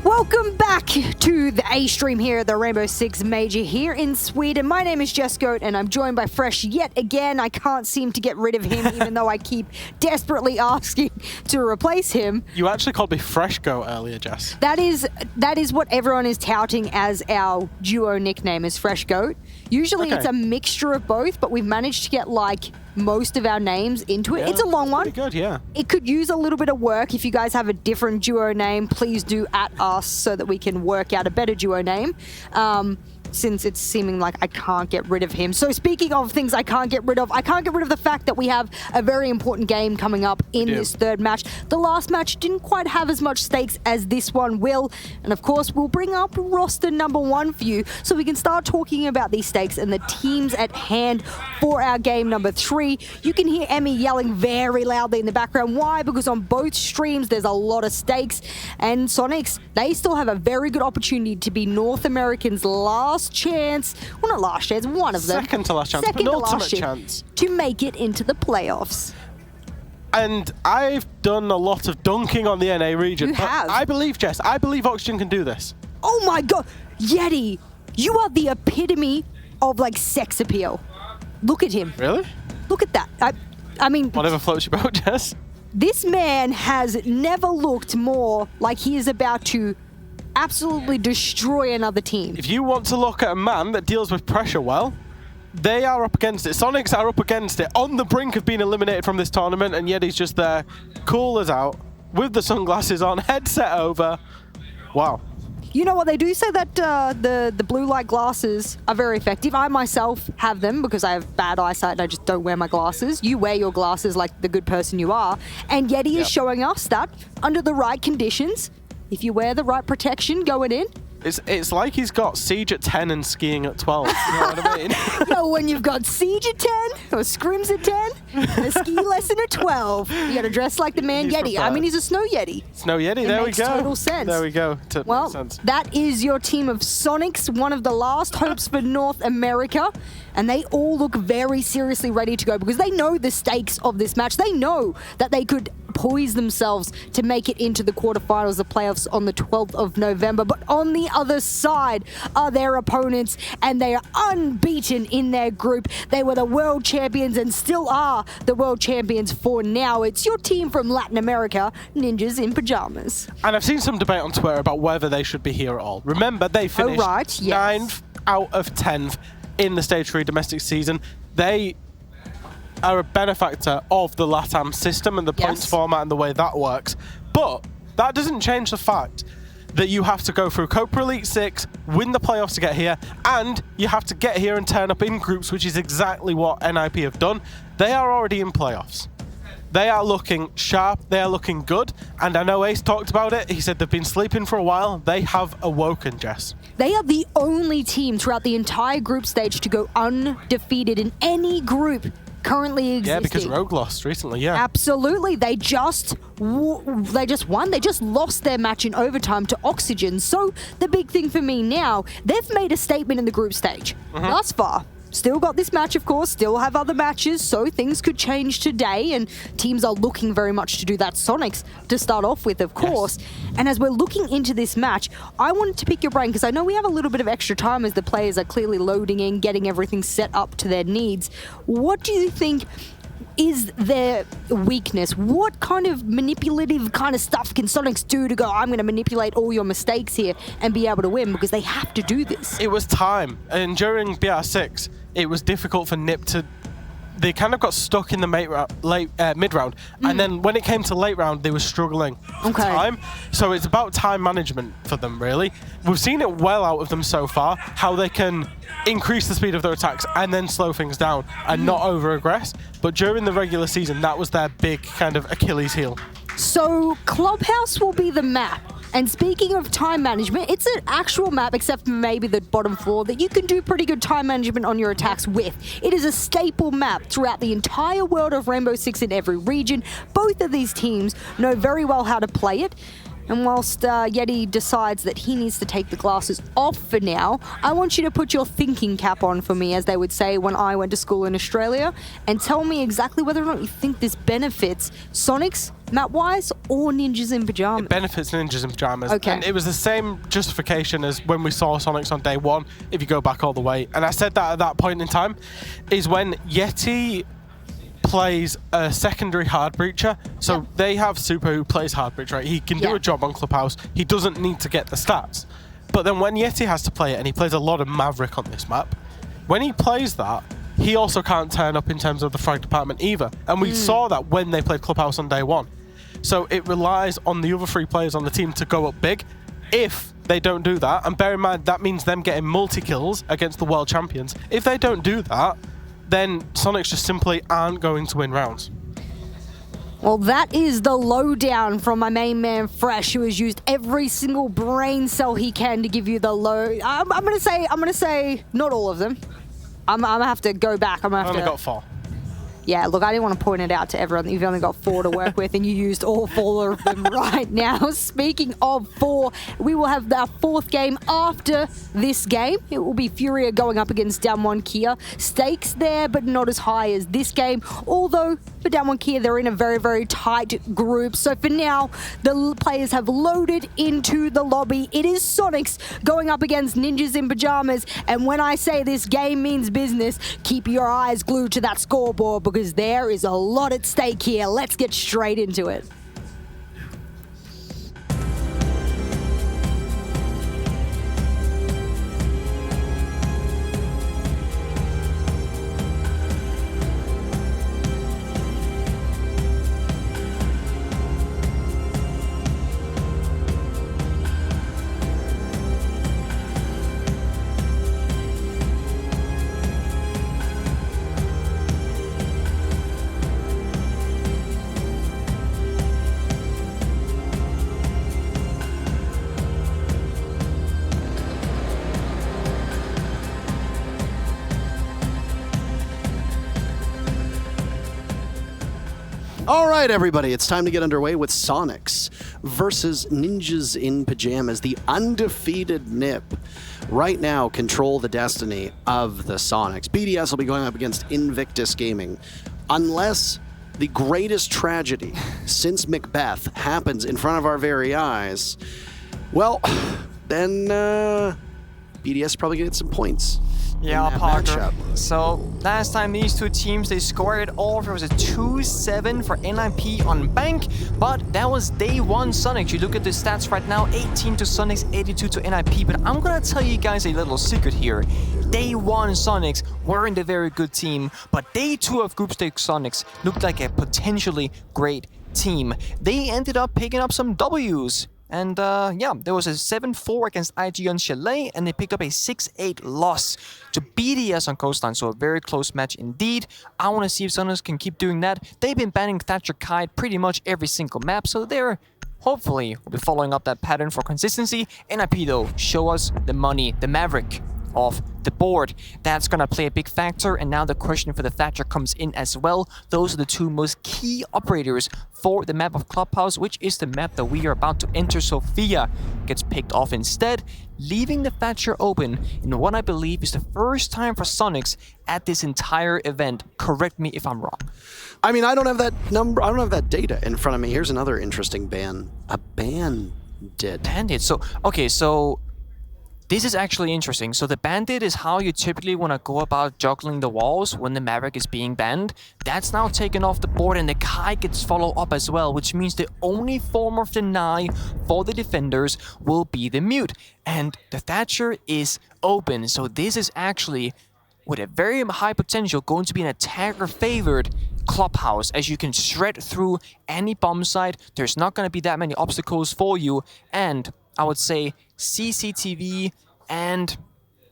Welcome back to the A-Stream here at the Rainbow Six Major here in Sweden. My name is Jess Goat and I'm joined by Fresh yet again. I can't seem to get rid of him even though I keep desperately asking to replace him. You actually called me Fresh Goat earlier, Jess. That is what everyone is touting as our duo nickname is Fresh Goat. Usually It's a mixture of both, but we've managed to get like most of our names into it. Yeah, it's a long one. Pretty good, yeah. It could use a little bit of work. If you guys have a different duo name, please do at us so that we can work out a better duo name. Since it's seeming like I can't get rid of him. So speaking of things I can't get rid of the fact that we have a very important game coming up in this third match. The last match didn't quite have as much stakes as this one will. And of course, we'll bring up roster number 1 for you so we can start talking about these stakes and the teams at hand for our game number 3. You can hear Emmy yelling very loudly in the background. Why? Because on both streams, there's a lot of stakes. And Soniqs, they still have a very good opportunity to be North America's last chance, well not last chance, one of them. Second to last chance, Second but to ultimate last chance. to make it into the playoffs. And I've done a lot of dunking on the NA region. You have. I believe, Jess, I believe Oxygen can do this. Oh my god, Yeti, you are the epitome of like sex appeal. Look at him. Really? Look at that. I mean, Whatever floats your boat, Jess. This man has never looked more like he is about to absolutely destroy another team. If you want to look at a man that deals with pressure well, they are up against it. Soniqs are up against it, on the brink of being eliminated from this tournament, and yet he's just there, cool as out, with the sunglasses on, headset over. Wow. You know what, they do say that the blue light glasses are very effective. I myself have them because I have bad eyesight and I just don't wear my glasses. You wear your glasses like the good person you are. And Yeti is showing us that under the right conditions, if you wear the right protection going in. It's like he's got Siege at 10 and skiing at 12. You know what I mean? Yo, when you've got Siege at 10 or Scrims at 10 and a ski lesson at 12, you got to dress like the man He's Yeti. prepared. I mean, he's a snow Yeti. Snow Yeti, It there we makes go. total sense. There we go. Well, Makes sense. that is your team of Soniqs, one of the last hopes for North America. And they all look very seriously ready to go because they know the stakes of this match. They know that they could poise themselves to make it into the quarterfinals of playoffs on the 12th of November. But on the other side are their opponents, and they are unbeaten in their group. They were the world champions and still are the world champions for now. It's your team from Latin America, Ninjas in Pyjamas. And I've seen some debate on Twitter about whether they should be here at all. Remember, they finished 9th out of 10th in the Stage 3 domestic season. They are a benefactor of the LATAM system and the points format and the way that works. But that doesn't change the fact that you have to go through Copa Elite 6, win the playoffs to get here, and you have to get here and turn up in groups, which is exactly what NIP have done. They are already in playoffs. They are looking sharp, they are looking good, and I know Ace talked about it. He said they've been sleeping for a while. They have awoken, Jess. They are the only team throughout the entire group stage to go undefeated in any group currently existing. Yeah, because Rogue lost recently, yeah. Absolutely. They just won. They just lost their match in overtime to Oxygen. So the big thing for me now, they've made a statement in the group stage thus far. Still got this match, of course, still have other matches, so things could change today, and teams are looking very much to do that. Soniqs to start off with, of course. And as we're looking into this match, I wanted to pick your brain, because I know we have a little bit of extra time as the players are clearly loading in, getting everything set up to their needs. What do you think is their weakness? What kind of manipulative kind of stuff can Soniqs do to go, I'm going to manipulate all your mistakes here and be able to win? Because they have to do this. It was time. And during BR6, it was difficult for NIP to... They kind of got stuck in the mid-round. And then when it came to late round, they were struggling for time. So it's about time management for them, really. We've seen it well out of them so far, how they can increase the speed of their attacks and then slow things down and not over-aggress. But during the regular season, that was their big kind of Achilles heel. So Clubhouse will be the map. And speaking of time management, it's an actual map, except for maybe the bottom floor, that you can do pretty good time management on your attacks with. It is a staple map throughout the entire world of Rainbow Six in every region. Both of these teams know very well how to play it. And whilst Yeti decides that he needs to take the glasses off for now, I want you to put your thinking cap on for me, as they would say when I went to school in Australia, and tell me exactly whether or not you think this benefits Soniqs, map-wise, or Ninjas in Pyjamas. It benefits Ninjas in Pyjamas. Okay. And it was the same justification as when we saw Soniqs on day one, if you go back all the way. And I said that at that point in time, is when Yeti plays a secondary hard breacher. So they have Super who plays hard breach, right? He can do a job on Clubhouse. He doesn't need to get the stats. But then when Yeti has to play it, and he plays a lot of Maverick on this map, when he plays that, he also can't turn up in terms of the frag department either. And we saw that when they played Clubhouse on day one. So it relies on the other 3 players on the team to go up big. If they don't do that, and bear in mind, that means them getting multi-kills against the world champions. If they don't do that, then Soniqs just simply aren't going to win rounds. Well, that is the lowdown from my main man Fresh, who has used every single brain cell he can to give you the low. I'm gonna say not all of them. I'm gonna have to go back. I've only got 4. Yeah, look, I didn't want to point it out to everyone that you've only got 4 to work with, and you used all 4 of them right now. Speaking of 4, we will have our 4th game after this game. It will be Furia going up against Damwon Kia. Stakes there, but not as high as this game. Although, for Damwon Kia, they're in a very, very tight group. So for now, the players have loaded into the lobby. It is Soniqs going up against Ninjas in Pyjamas. And when I say this game means business, keep your eyes glued to that scoreboard, because there is a lot at stake here. Let's get straight into it. All right, everybody, it's time to get underway with Soniqs versus Ninjas in Pyjamas, the undefeated NIP. Right now, control the destiny of the Soniqs. BDS will be going up against Invictus Gaming. Unless the greatest tragedy since Macbeth happens in front of our very eyes, well, then BDS probably get some points. Yeah, Parker. So last time these 2 teams, they scored it all. There was a 2-7 for NIP on Bank, but that was day 1 Soniqs. You look at the stats right now, 18 to Soniqs, 82 to NIP. But I'm gonna tell you guys a little secret here. Day 1 Soniqs weren't a very good team, but day 2 of Group Stage Soniqs looked like a potentially great team. They ended up picking up some W's. And yeah, there was a 7-4 against IG on Chalet, and they picked up a 6-8 loss to BDS on Coastline, so a very close match indeed. I want to see if Soniqs can keep doing that. They've been banning Thatcher Kite pretty much every single map, so they're hopefully will be following up that pattern for consistency. NIP though, show us the money, the Maverick of the board. That's gonna play a big factor, and now the question for the Thatcher comes in as well. Those are the 2 most key operators for the map of Clubhouse, which is the map that we are about to enter. Sophia gets picked off instead, leaving the Thatcher open in what I believe is the first time for Soniqs at this entire event. Correct me if I'm wrong. I mean, I don't have that number, I don't have that data in front of me. Here's another interesting ban. A bandit. Bandit. So, okay, so this is actually interesting. So the bandit is how you typically want to go about juggling the walls when the Maverick is being banned. That's now taken off the board, and the Kai gets followed up as well, which means the only form of deny for the defenders will be the mute. And the Thatcher is open. So this is actually, with a very high potential, going to be an attacker-favored Clubhouse, as you can shred through any bomb site. There's not going to be that many obstacles for you, and I would say CCTV and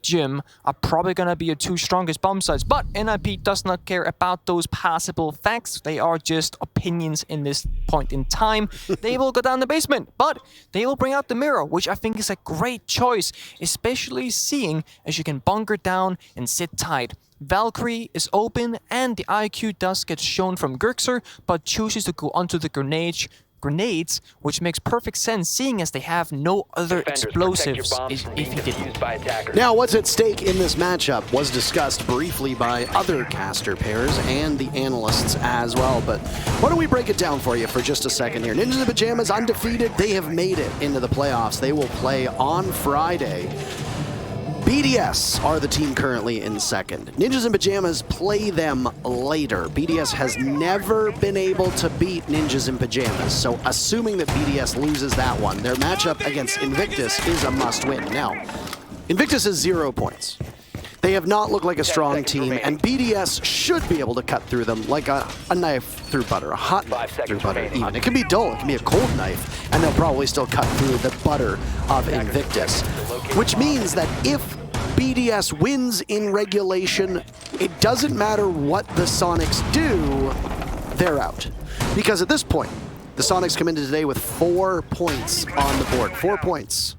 Gym are probably going to be your 2 strongest bomb sites, but NIP does not care about those passable facts. They are just opinions in this point in time. They will go down the basement, but they will bring out the mirror, which I think is a great choice, especially seeing as you can bunker down and sit tight. Valkyrie is open, and the IQ does get shown from Gurxer, but chooses to go onto the grenade grenades, which makes perfect sense seeing as they have no other explosives if he didn't. Now, what's at stake in this matchup was discussed briefly by other caster pairs and the analysts as well, but why don't we break it down for you for just a second here. Ninjas in Pyjamas undefeated. They have made it into the playoffs. They will play on Friday. BDS are the team currently in second. Ninjas in Pyjamas play them later. BDS has never been able to beat Ninjas in Pyjamas, so assuming that BDS loses that one, their matchup against Invictus is a must-win. Now, Invictus is 0 points. They have not looked like a strong team, and BDS should be able to cut through them like a knife through butter, a hot knife through butter even. It can be dull, it can be a cold knife, and they'll probably still cut through the butter of Invictus. Which means that if BDS wins in regulation, it doesn't matter what the Soniqs do, they're out. Because at this point, the Soniqs come into today with 4 points on the board. 4 points.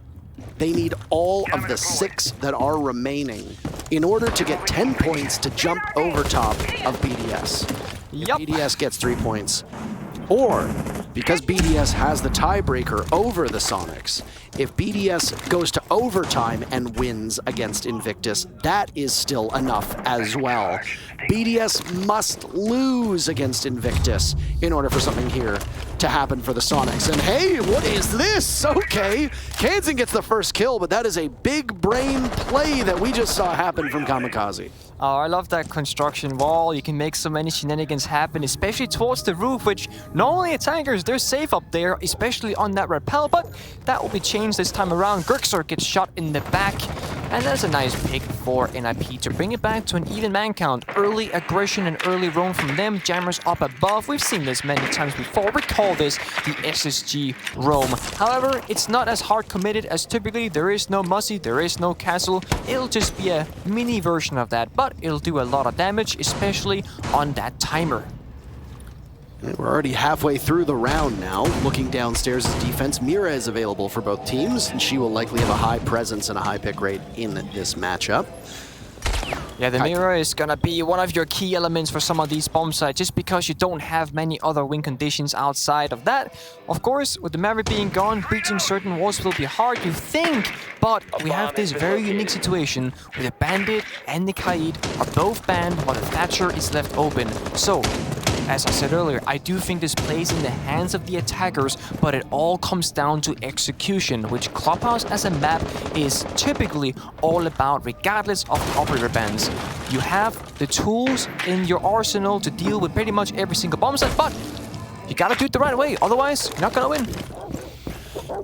They need all of the 6 that are remaining in order to get 10 points to jump over top of BDS. Yep. If BDS gets 3 points, or because BDS has the tiebreaker over the Soniqs, if BDS goes to overtime and wins against Invictus, that is still enough as well. BDS must lose against Invictus in order for something here to happen for the Soniqs. And hey, what is this? Okay, Kansan gets the first kill, but that is a big brain play that we just saw happen from Kamikaze. Oh, I love that construction wall. You can make so many shenanigans happen, especially towards the roof, which normally attackers, they're safe up there, especially on that rappel, but that will be changed this time around. Grixer gets shot in the back, and that's a nice pick for NIP to bring it back to an even man count. Early aggression and early roam from them, jammers up above. We've seen this many times before. We call this the SSG roam. However, it's not as hard committed as typically. There is no Muzzy, there is no castle. It'll just be a mini version of that, but it'll do a lot of damage, especially on that timer. We're already halfway through the round now. Looking downstairs as defense, Mira is available for both teams, and she will likely have a high presence and a high pick rate in this matchup. Yeah, the Mira is gonna be one of your key elements for some of these bomb sites, just because you don't have many other win conditions outside of that. Of course, with the Maverick being gone, breaching certain walls will be hard, you think, but we have this very unique situation where the Bandit and the Kaid are both banned while the Thatcher is left open. So, as I said earlier, I do think this plays in the hands of the attackers, but it all comes down to execution, which Clubhouse as a map is typically all about, regardless of operator bans. You have the tools in your arsenal to deal with pretty much every single bomb set, but you gotta do it the right way, otherwise you're not gonna win.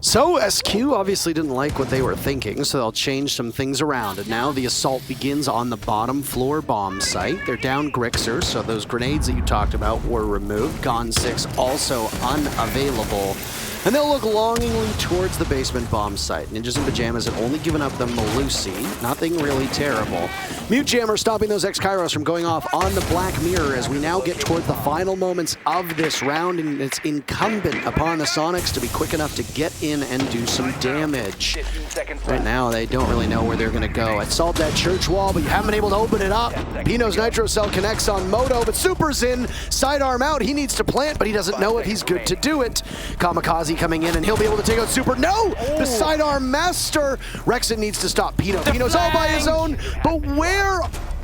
So SQ obviously didn't like what they were thinking, so they'll change some things around. And now the assault begins on the bottom floor bomb site. They're down Grixer, so those grenades that you talked about were removed. Gone 6 also unavailable. And they'll look longingly towards the basement bomb site. Ninjas in Pyjamas have only given up the Melusi. Nothing really terrible. Mute Jammer stopping those X-Kairos from going off on the Black Mirror as we now get toward the final moments of this round, and it's incumbent upon the Soniqs to be quick enough to get in and do some damage. Right now, they don't really know where they're going to go. Assault that church wall, but you haven't been able to open it up. Pino's Nitro Cell connects on Moto, but Super's in. Sidearm out. He needs to plant, but he doesn't know if he's good to do it. Kamikaze coming in, and he'll be able to take out Super. No! The sidearm master! Rexon needs to stop Pino. Pino's all by his own, but where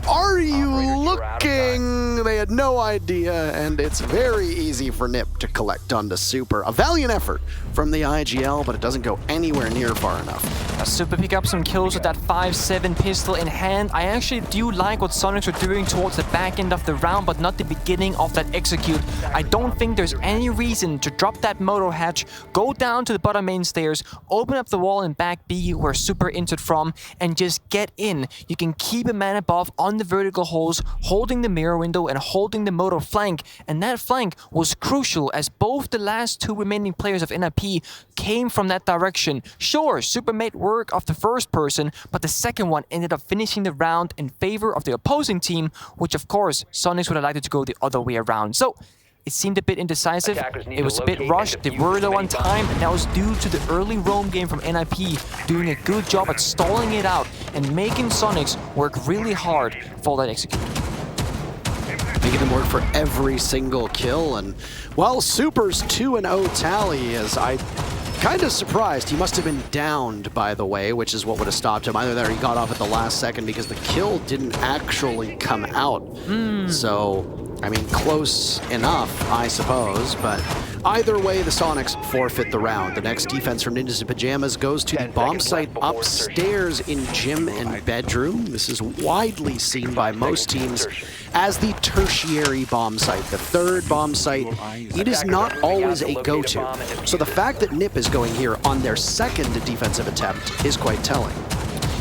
are you looking? They had no idea, and it's very easy for Nip to collect onto Super. A valiant effort from the IGL, but it doesn't go anywhere near far enough. Super pick up some kills with that 5.7 pistol in hand. I actually do like what Soniqs are doing towards the back end of the round, but not the beginning of that execute. I don't think there's any reason to drop that motor hatch, go down to the bottom main stairs, open up the wall in back B where Super entered from, and just get in. You can keep a man above on the vertical holes, holding the mirror window and holding the motor flank, and that flank was crucial as both the last 2 remaining players of NIP came from that direction. Sure, Super made work of the first person, but the second one ended up finishing the round in favor of the opposing team, which of course Soniqs would have liked it to go the other way around. So it seemed a bit indecisive, it was a bit rushed, they were low on time, and that was due to the early roam game from NIP doing a good job at stalling it out and making Soniqs work really hard for that execute. making them work for every single kill. And, well, Super's 2-0 tally, as I kind of surprised. He must have been downed, by the way, which is what would have stopped him. Either that or he got off at the last second because the kill didn't actually come out. So, I mean, close enough, I suppose, but either way, the Soniqs forfeit the round. The next defense from Ninjas in Pyjamas goes to the bomb site upstairs in gym and bedroom. This is widely seen by most teams as the tertiary bomb site, the third bomb site. It is not always a go-to. So the fact that Nip is going here on their second defensive attempt is quite telling.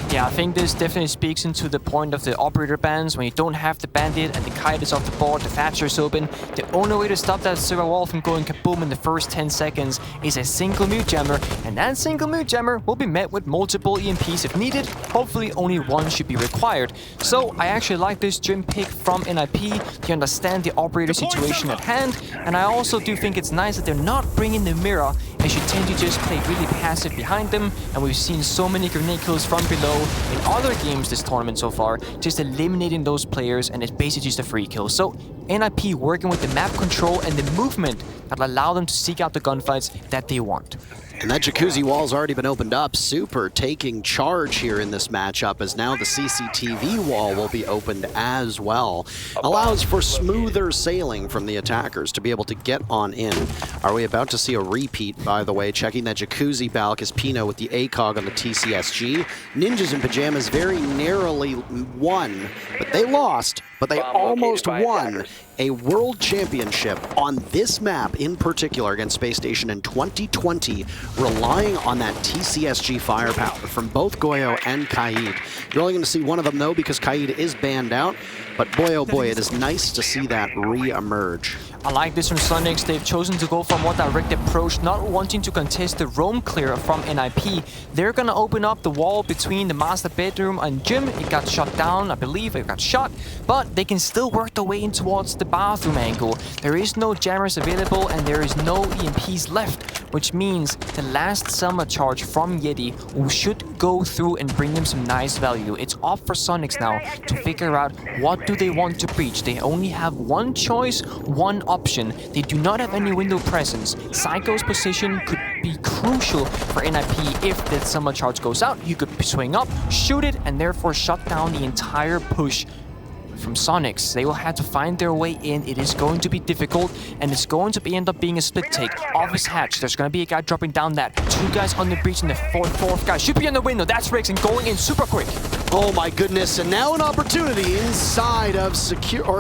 Yeah, I think this definitely speaks into the point of the operator bans. When you don't have the bandit and the kite is off the board, the Thatcher is open, the only way to stop that server wall from going kaboom in the first 10 seconds is a single mute jammer, and that single mute jammer will be met with multiple EMPs if needed. Hopefully only one should be required. So I actually like this gym pick from NIP. They understand the operator situation at hand, and I also do think it's nice that they're not bringing the mirror, as you tend to just play really passive behind them, and we've seen so many grenade kills from below in other games this tournament so far, just eliminating those players, and it's basically just a free kill. So NIP working with the map control and the movement that allow them to seek out the gunfights that they want. And that jacuzzi wall's already been opened up. Super taking charge here in this matchup, as now the CCTV wall will be opened as well. Allows for smoother sailing from the attackers to be able to get on in. Are we about to see a repeat, by the way? Checking that jacuzzi balk is Pino with the ACOG on the TCSG. Ninjas in Pyjamas very narrowly won, but they lost, but they almost won a world championship on this map in particular against Space Station in 2020, relying on that TCSG firepower from both Goyo and Kaid. You're only going to see one of them, though, because Kaid is banned out, but boy, oh boy, it is nice to see that re-emerge. I like this from Soniqs. They've chosen to go for a more direct approach, not wanting to contest the roam clear from NIP. They're going to open up the wall between the master bedroom and gym. It got shut down, I believe it got shot, but they can still work their way in towards the bathroom angle. There is no jammers available and there is no EMPs left, which means the last Selma charge from Yeti should go through and bring them some nice value. It's up for Soniqs now to figure out what do they want to breach. They only have one choice, one option. They do not have any window presence. Psycho's position could be crucial for NIP. If the Selma charge goes out, you could swing up, shoot it, and therefore shut down the entire push from Soniqs. They will have to find their way in. It is going to be difficult, and it's going to end up being a split take. Office hatch, there's going to be a guy dropping down that. Two guys on the breach, and the fourth guy should be on the window. That's Riggs, and going in super quick. Oh my goodness, and now an opportunity inside of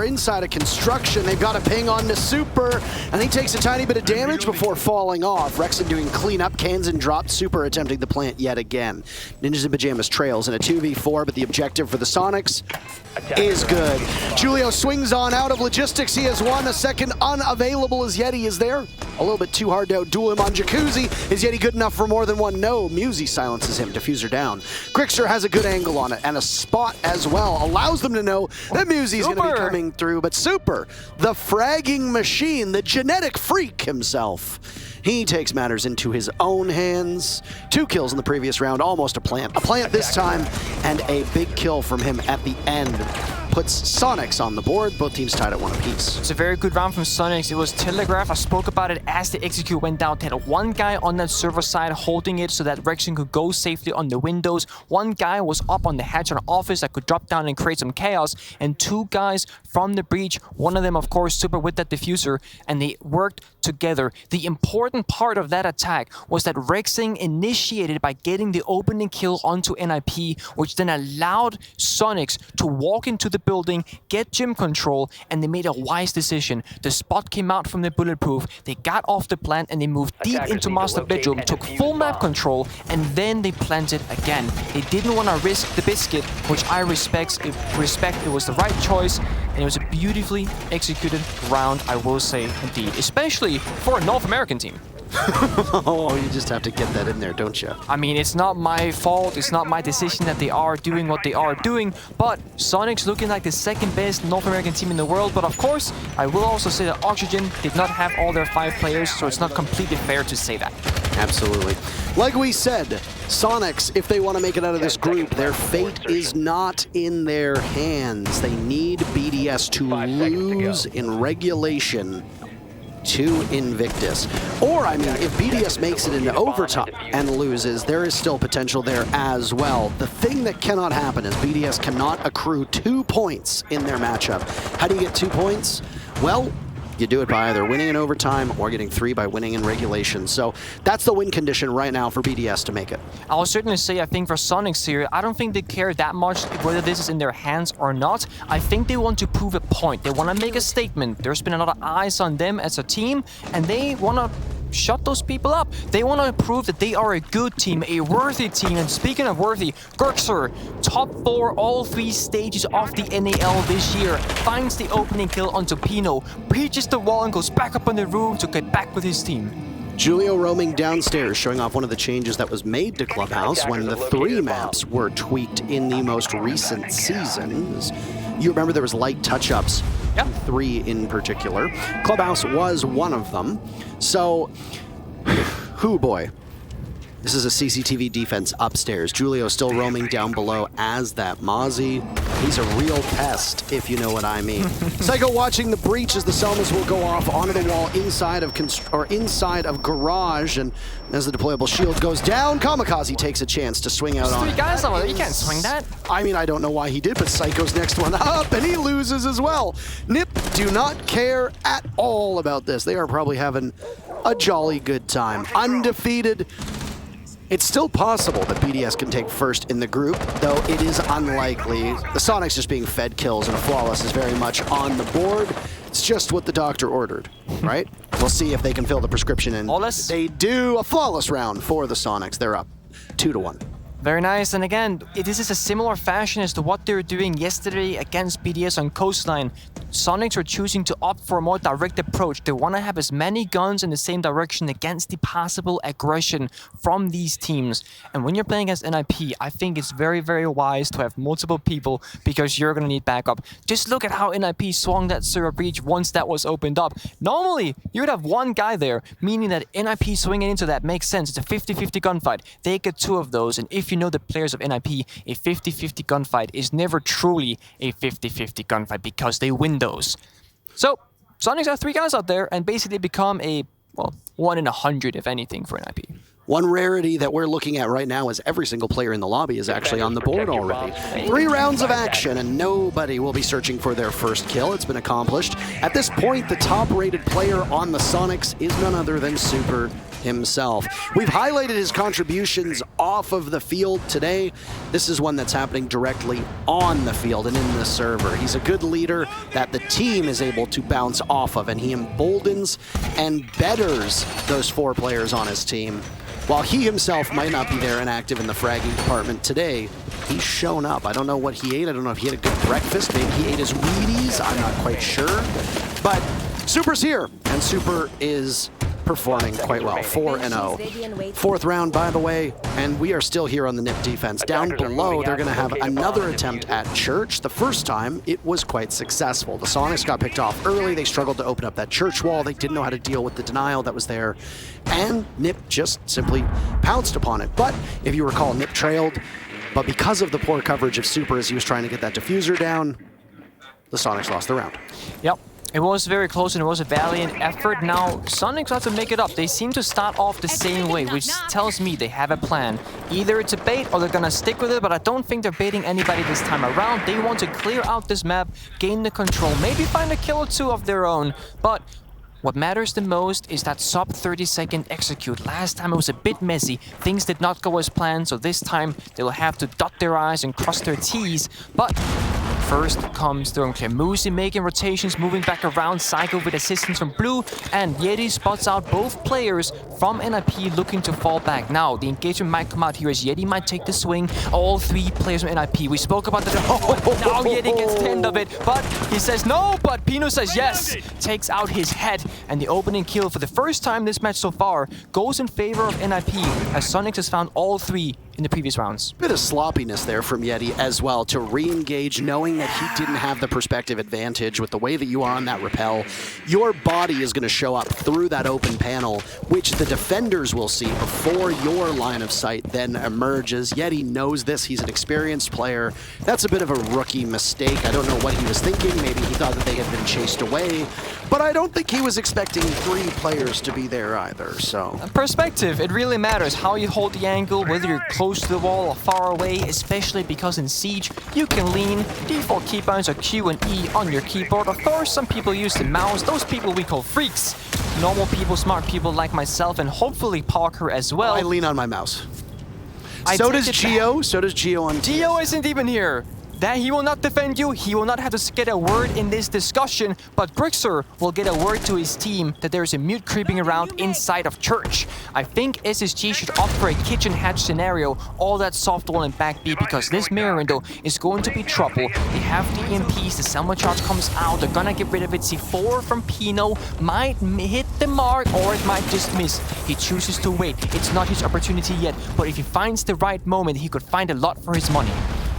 inside of construction. They've got a ping on the Super, and he takes a tiny bit of damage before falling off. Rexon doing cleanup, Kansan dropped, Super attempting the plant yet again. Ninjas in Pyjamas trails in a 2v4, but the objective for the Soniqs is good. Julio swings on out of logistics. He has one. A second unavailable as Yeti is there. A little bit too hard to outduel him on Jacuzzi. Is Yeti good enough for more than one? No. Musi silences him. Diffuser down. Grixer has a good angle on it and a spot as well. Allows them to know that Musi's going to be coming through. But Super, the fragging machine, the genetic freak himself, he takes matters into his own hands. 2 kills in the previous round, almost a plant. A plant this time, and a big kill from him at the end puts Soniqs on the board. Both teams tied at 1 apiece. It's a very good round from Soniqs. It was telegraphed. I spoke about it as the execute went down. They had one guy on that server side holding it so that Rexon could go safely on the windows. One guy was up on the hatch on office that could drop down and create some chaos. And 2 guys from the breach. One of them, of course, Super with that diffuser. And they worked together. The important part of that attack was that Rexon initiated by getting the opening kill onto NIP, which then allowed Soniqs to walk into the building, get gym control, and they made a wise decision. The spot came out from the bulletproof, they got off the plant, and they moved deep into master bedroom, took full map control, and then they planted again. They didn't want to risk the biscuit, which I respect. It was the right choice, and it was a beautifully executed round, I will say, indeed, especially for a North American team. Oh, you just have to get that in there, don't you? I mean, it's not my fault, it's not my decision that they are doing what they are doing, but Soniqs looking like the second best North American team in the world. But of course, I will also say that Oxygen did not have all their 5 players, so it's not completely fair to say that. Absolutely. Like we said, Soniqs, if they want to make it out of this group, their fate is not in their hands. They need BDS to lose in regulation to Invictus. Or, I mean, if BDS makes it into overtime and loses, there is still potential there as well. The thing that cannot happen is BDS cannot accrue 2 points in their matchup. How do you get 2 points? Well, you do it by either winning in overtime or getting 3 by winning in regulation. So that's the win condition right now for BDS to make it. I'll certainly say, I think for Soniqs here, I don't think they care that much whether this is in their hands or not. I think they want to prove a point. They want to make a statement. There's been a lot of eyes on them as a team, and they want to shut those people up. They want to prove that they are a good team, a worthy team. And speaking of worthy, Gerxer, top 4 all 3 stages of the NAL this year, finds the opening kill onto Pino, breaches the wall and goes back up on the roof to get back with his team. Julio roaming downstairs, showing off one of the changes that was made to Clubhouse when the 3 maps were tweaked in the most recent seasons. You remember there was light touch-ups, yep. 3 in particular. Clubhouse was one of them. So, whoo boy. This is a CCTV defense upstairs. Julio still roaming down below as that Mozzie. He's a real pest, if you know what I mean. Psycho watching the breach as the Selmas will go off onto the wall inside of garage, and as the deployable shield goes down, Kamikaze takes a chance to swing out on it. 3 guys over there, you can't swing that. I mean, I don't know why he did, but Psycho's next one up, and he loses as well. Nip do not care at all about this. They are probably having a jolly good time. Undefeated. It's still possible that BDS can take first in the group, though it is unlikely. The Soniqs just being fed kills and a flawless is very much on the board. It's just what the doctor ordered, right? We'll see if they can fill the prescription in. Flawless? They do. A flawless round for the Soniqs. They're up 2-1. Very nice, and again, this is a similar fashion as to what they were doing yesterday against BDS on Coastline. Soniqs are choosing to opt for a more direct approach. They want to have as many guns in the same direction against the possible aggression from these teams. And when you're playing against NIP, I think it's very, very wise to have multiple people because you're going to need backup. Just look at how NIP swung that server breach once that was opened up. Normally, you would have 1 guy there, meaning that NIP swinging into that makes sense. It's a 50-50 gunfight. They get 2 of those, and if you know the players of NIP, a 50-50 gunfight is never truly a 50-50 gunfight because they win those. So, Soniqs have 3 guys out there and basically become a, well, 1 in 100 if anything for NIP. One rarity that we're looking at right now is every single player in the lobby is actually on the board already. 3 rounds of action and nobody will be searching for their first kill. It's been accomplished. At this point, the top-rated player on the Soniqs is none other than Super himself. We've highlighted his contributions off of the field today. This is one that's happening directly on the field and in the server. He's a good leader that the team is able to bounce off of, and he emboldens and betters those 4 players on his team. While he himself might not be there and active in the fragging department today, he's shown up. I don't know what he ate. I don't know if he had a good breakfast. Maybe he ate his Wheaties. I'm not quite sure. But Super's here, and Super is performing quite well. 4-0. 4th round, by the way, and we are still here on the NIP defense. Down below, they're going to have another attempt at Church. The first time, it was quite successful. The Soniqs got picked off early. They struggled to open up that Church wall. They didn't know how to deal with the denial that was there, and NIP just simply pounced upon it. But if you recall, NIP trailed, but because of the poor coverage of Super as he was trying to get that diffuser down, the Soniqs lost the round. Yep. It was very close and it was a valiant effort. Now, Soniqs have to make it up. They seem to start off the same way, which tells me they have a plan. Either it's a bait or they're gonna stick with it, but I don't think they're baiting anybody this time around. They want to clear out this map, gain the control, maybe find a kill or 2 of their own, but what matters the most is that sub 30-second execute. Last time it was a bit messy. Things did not go as planned, so this time they'll have to dot their I's and cross their T's. But first comes the unclear. Musi making rotations, moving back around. Psycho with assistance from Blue, and Yeti spots out both players from NIP looking to fall back. Now, the engagement might come out here as Yeti might take the swing. All 3 players from NIP. We spoke about the... Now Yeti gets the end of it, but he says no, but Pino says yes. Takes out his head, and the opening kill for the first time this match so far goes in favor of NIP, as Soniqs has found all 3 in the previous rounds. Bit of sloppiness there from Yeti as well to re-engage, knowing knowing that he didn't have the perspective advantage with the way that you are on that rappel. Your body is going to show up through that open panel, which the defenders will see before your line of sight then emerges. Yeti knows this. He's an experienced player. That's a bit of a rookie mistake. I don't know what he was thinking. Maybe he thought that they had been chased away, but I don't think he was expecting 3 players to be there either, so. Perspective, it really matters how you hold the angle, whether you're close to the wall or far away, especially because in Siege, you can lean. Default keybinds are Q and E on your keyboard. Of course, some people use the mouse. Those people we call freaks. Normal people, smart people like myself, and hopefully Parker as well. I lean on my mouse. So does Gio. So does Gio on TS. Gio isn't even here. That he will not defend you, he will not have to get a word in this discussion, but Grixer will get a word to his team that there is a mute creeping around inside of church. I think SSG should opt for a kitchen hatch scenario, all that soft wall and back B, because this mirror window is going to be trouble. They have the EMPs, the Selma charge comes out, they're gonna get rid of it. C4 from Pino might hit the mark, or it might just miss. He chooses to wait. It's not his opportunity yet, but if he finds the right moment, he could find a lot for his money.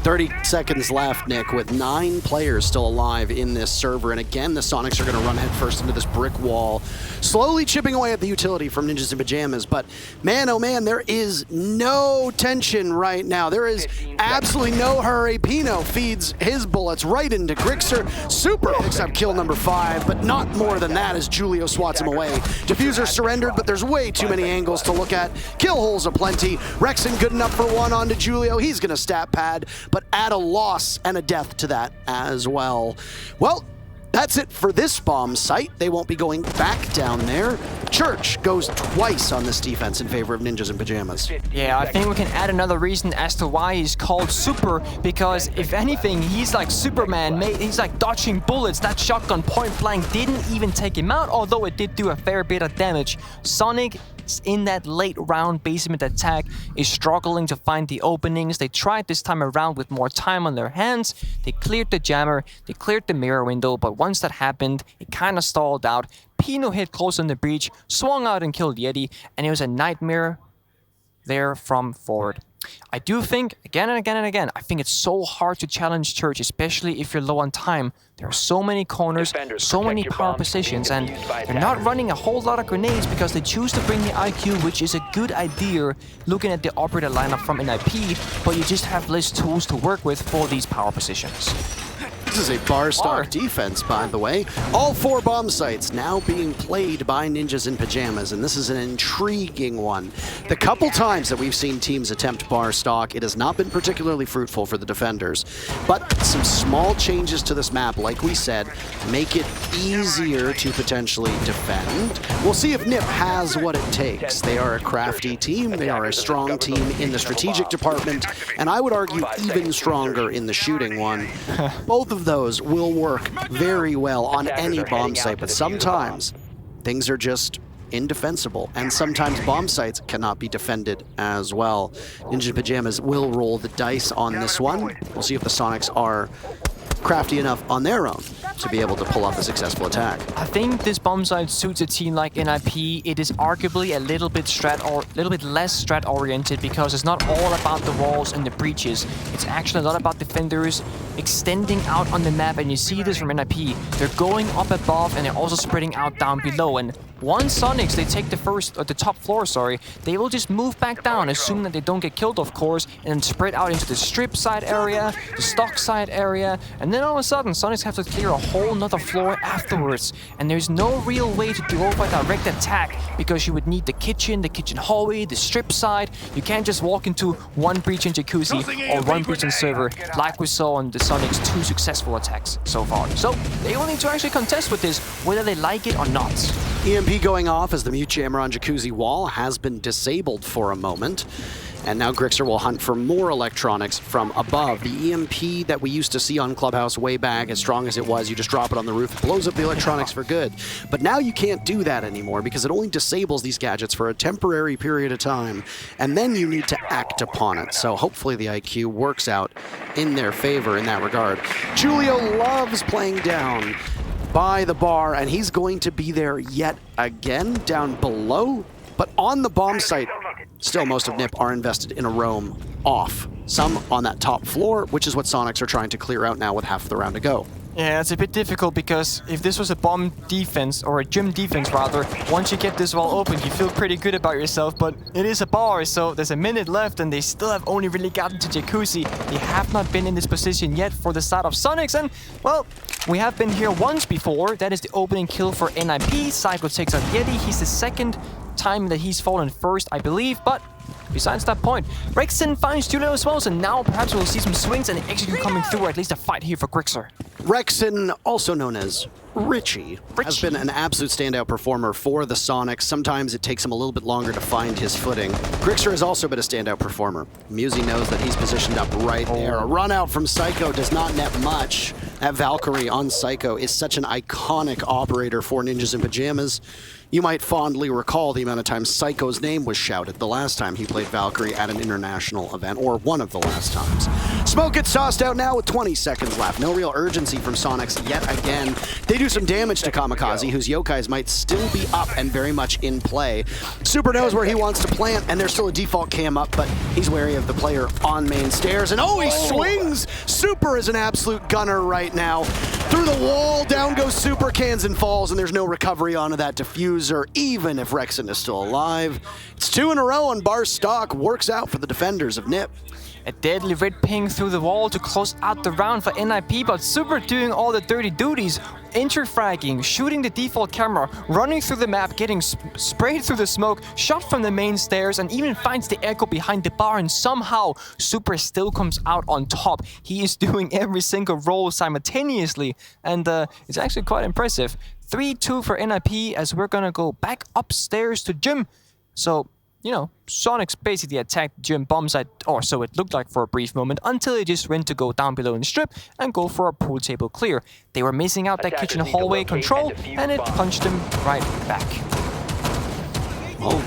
30 seconds left, Nick, with 9 players still alive in this server. And again, the Soniqs are going to run headfirst into this brick wall, slowly chipping away at the utility from Ninjas in Pyjamas. But man, oh man, there is no tension right now. There is absolutely no hurry. Pino feeds his bullets right into Grixer. Super picks up kill number 5, but not more than that as Julio swats him away. Diffuser surrendered, but there's way too many angles to look at. Kill holes aplenty. Rexon good enough for 1 onto Julio. He's going to stat pad, but add a loss and a death to that as well. Well, that's it for this bomb site. They won't be going back down there. Church goes twice on this defense in favor of Ninjas in Pyjamas. Yeah, I think we can add another reason as to why he's called Super, because if anything, he's like Superman. He's like dodging bullets. That shotgun point blank didn't even take him out, although it did do a fair bit of damage. Sonic in that late round basement attack is struggling to find the openings. They tried this time around with more time on their hands. They cleared the jammer, they cleared the mirror window, but once that happened, it kind of stalled out. Pino hit close on the breach, swung out and killed Yeti, and it was a nightmare there from forward. I do think, again and again and again, I think it's so hard to challenge Church, especially if you're low on time. There are so many corners, so many power positions, and they're not running a whole lot of grenades because they choose to bring the IQ, which is a good idea looking at the operator lineup from NIP, but you just have less tools to work with for these power positions. This is a bar stock defense, by the way. All 4 bomb sites now being played by Ninjas in Pyjamas, and this is an intriguing one. The couple times that we've seen teams attempt bar stock, it has not been particularly fruitful for the defenders. But some small changes to this map, like we said, make it easier to potentially defend. We'll see if NIP has what it takes. They are a crafty team, they are a strong team in the strategic department, and I would argue even stronger in the shooting one. Both of those will work very well on any bomb site, but sometimes things are just indefensible, and sometimes bomb sites cannot be defended as well. Ninja Pyjamas will roll the dice on this one. We'll see if the Soniqs are crafty enough on their own to be able to pull off a successful attack. I think this bomb site suits a team like NIP. It is arguably a little bit less strat oriented because it's not all about the walls and the breaches. It's actually a lot about defenders extending out on the map, and you see this from NIP. They're going up above and they're also spreading out down below. And once Soniqs, they take the top floor, they will just move back down, assuming that they don't get killed, of course, and then spread out into the strip side area, the stock side area, and then all of a sudden, Soniqs have to clear a whole nother floor afterwards. And there's no real way to do over a direct attack, because you would need the kitchen hallway, the strip side. You can't just walk into one breach in Jacuzzi or one breach in server, like we saw on the Soniqs' 2 successful attacks so far. So they will need to actually contest with this, whether they like it or not. EMP going off as the mute jammer on Jacuzzi wall has been disabled for a moment. And now Grixer will hunt for more electronics from above. The EMP that we used to see on Clubhouse way back, as strong as it was, you just drop it on the roof, blows up the electronics for good. But now you can't do that anymore because it only disables these gadgets for a temporary period of time, and then you need to act upon it. So hopefully the IQ works out in their favor in that regard. Julio loves playing down by the bar, and he's going to be there yet again down below. But on the bomb site, Still, most of NIP are invested in a roam off. Some on that top floor, which is what Soniqs are trying to clear out now with half of the round to go. Yeah, it's a bit difficult because if this was a bomb defense, or a gym defense rather, once you get this wall open, you feel pretty good about yourself, but it is a bar, so there's a minute left and they still have only really gotten to Jacuzzi. They have not been in this position yet for the side of Soniqs, and, well, we have been here once before. That is the opening kill for NIP. Psycho takes out Yeti. He's the second time that he's fallen first, I believe, but besides that point, Rexen finds Julio as well, so now perhaps we'll see some swings and execute coming through, or at least a fight here for Grixer. Rexen, also known as Richie, has been an absolute standout performer for the Soniqs. Sometimes it takes him a little bit longer to find his footing. Grixer has also been a standout performer. Musi knows that he's positioned up right there. A run out from Psycho does not net much. That Valkyrie on Psycho is such an iconic operator for Ninjas in Pyjamas. You might fondly recall the amount of times Psycho's name was shouted the last time he played Valkyrie at an international event, or one of the last times. Smoke gets tossed out now with 20 seconds left. No real urgency from Soniqs yet again. They do some damage to Kamikaze, whose yokais might still be up and very much in play. Super knows where he wants to plant, and there's still a default cam up, but he's wary of the player on main stairs. And oh, he swings! Super is an absolute gunner right now. Through the wall, down goes Super, cans and falls, and there's no recovery onto that diffuser, even if Rexen is still alive. It's 2 in a row, and Bar stock works out for the defenders of NIP. A deadly red ping through the wall to close out the round for NIP, but Super doing all the dirty duties. Inter-fragging, shooting the default camera, running through the map, getting sprayed through the smoke, shot from the main stairs, and even finds the echo behind the bar, and somehow Super still comes out on top. He is doing every single role simultaneously, and it's actually quite impressive. 3-2 for NIP as we're gonna go back upstairs to Gym. So, you know, Soniqs basically attacked Gym bomb site, or so it looked like for a brief moment, until they just went to go down below in the strip and go for a pool table clear. They were missing out that kitchen hallway control, and it punched them right back. Oh.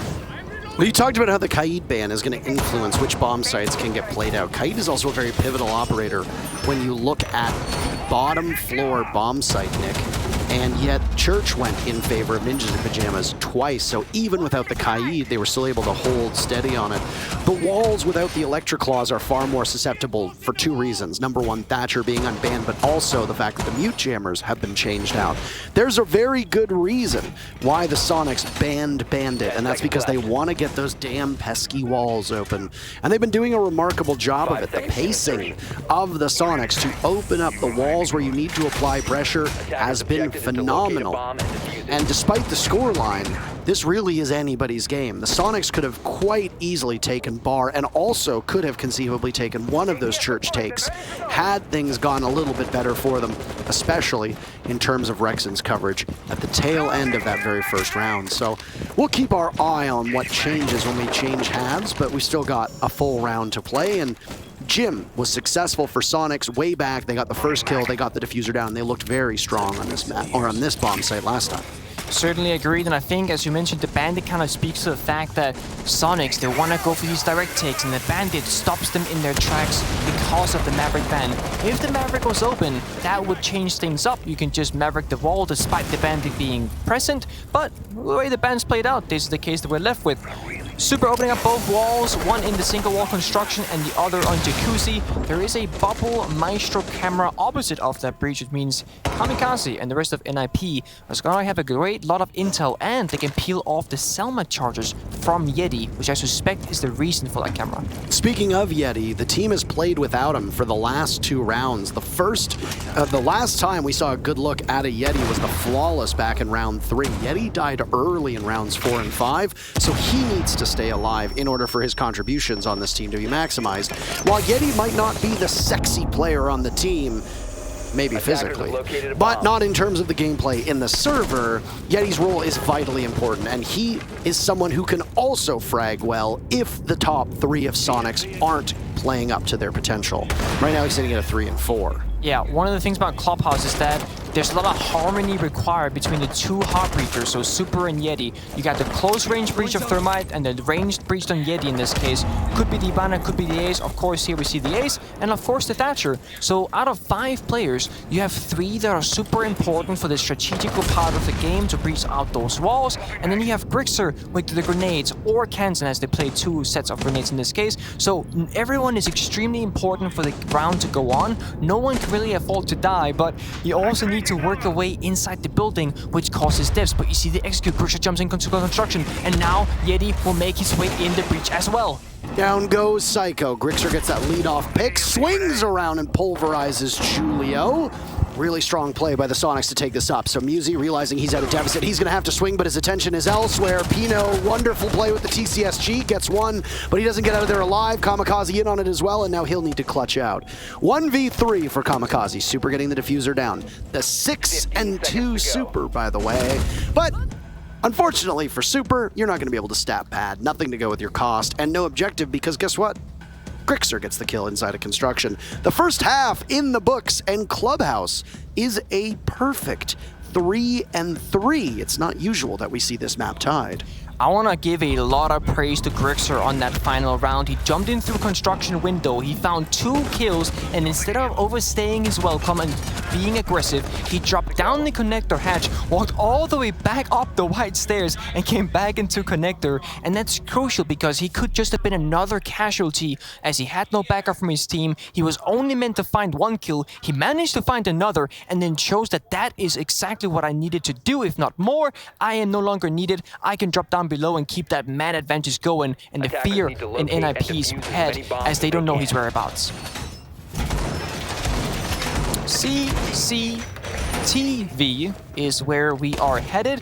Well, you talked about how the Kaid ban is going to influence which bomb sites can get played out. Kaid is also a very pivotal operator when you look at bottom floor bomb site, Nick. And yet, Church went in favor of Ninjas in Pyjamas twice, so even without the Kaid, they were still able to hold steady on it. The walls without the Electric Claws are far more susceptible for 2 reasons. Number 1, Thatcher being unbanned, but also the fact that the Mute Jammers have been changed out. There's a very good reason why the Soniqs banned Bandit, and that's because they want to get those damn pesky walls open. And they've been doing a remarkable job of it. The pacing of the Soniqs to open up the walls where you need to apply pressure has been phenomenal. And despite the scoreline, this really is anybody's game. The Soniqs could have quite easily taken Bar, and also could have conceivably taken one of those Church takes had things gone a little bit better for them, especially in terms of Rexen's coverage at the tail end of that very first round. So we'll keep our eye on what changes when we change halves, but we still got a full round to play, and Jim was successful for Soniqs way back. They got the first kill, they got the diffuser down. They looked very strong on this map, or on this bomb site last time. Certainly agreed, and I think, as you mentioned, the Bandit kind of speaks to the fact that Soniqs, they want to go for these direct takes, and the Bandit stops them in their tracks because of the Maverick ban. If the Maverick was open, that would change things up. You can just Maverick the wall despite the Bandit being present, but the way the ban's played out, this is the case that we're left with. Super opening up both walls, one in the single wall construction and the other on Jacuzzi. There is a bubble Maestro camera opposite of that breach, which means Kamikaze and the rest of NIP is going to have a great lot of intel, and they can peel off the Selma charges from Yeti, which I suspect is the reason for that camera. Speaking of Yeti, the team has played without him for the last 2 rounds. The last time we saw a good look at a Yeti was the Flawless back in round 3. Yeti died early in rounds 4 and 5, so he needs to stay alive in order for his contributions on this team to be maximized. While Yeti might not be the sexy player on the team, maybe physically, but not in terms of the gameplay in the server, Yeti's role is vitally important, and he is someone who can also frag well if the top 3 of Soniqs aren't playing up to their potential. Right now he's sitting at a 3 and 4. Yeah, one of the things about Clubhouse is that there's a lot of harmony required between the two Heartbreakers, so Super and Yeti. You got the close range breach of Thermite and the ranged breach on Yeti in this case. Could be the Ivana, could be the Ace. Of course, here we see the Ace, and of course the Thatcher. So out of 5 players, you have 3 that are super important for the strategical part of the game to breach out those walls, and then you have Grixer with the grenades, or Kansan as they play 2 sets of grenades in this case. So everyone is extremely important for the round to go on. No one can really afford to die, but you also need to work your way inside the building, which causes deaths. But you see the execute, Grixer jumps into construction, and now Yeti will make his way in the breach as well. Down goes Psycho. Grixer gets that lead-off pick, swings around and pulverizes Julio. Really strong play by the Soniqs to take this up. So Musi, realizing he's at a deficit, he's going to have to swing, but his attention is elsewhere. Pino, wonderful play with the TCSG, gets one, but he doesn't get out of there alive. Kamikaze in on it as well, and now he'll need to clutch out. 1v3 for Kamikaze. Super getting the diffuser down. The 6-2 Super, by the way. But unfortunately for Super, you're not going to be able to stat pad. Nothing to go with your cost, and no objective, because guess what? Grixer gets the kill inside of construction. The first half in the books, and Clubhouse is a perfect 3-3. It's not usual that we see this map tied. I want to give a lot of praise to Grixer on that final round. He jumped in through construction window, he found 2 kills, and instead of overstaying his welcome and being aggressive, he dropped down the connector hatch, walked all the way back up the white stairs, and came back into connector. And that's crucial because he could just have been another casualty, as he had no backup from his team. He was only meant to find 1 kill, he managed to find another, and then chose that that is exactly what I needed to do, if not more. I am no longer needed, I can drop down below and keep that man advantage going, and the fear in NIP's head as they don't know his whereabouts. CCTV is where we are headed.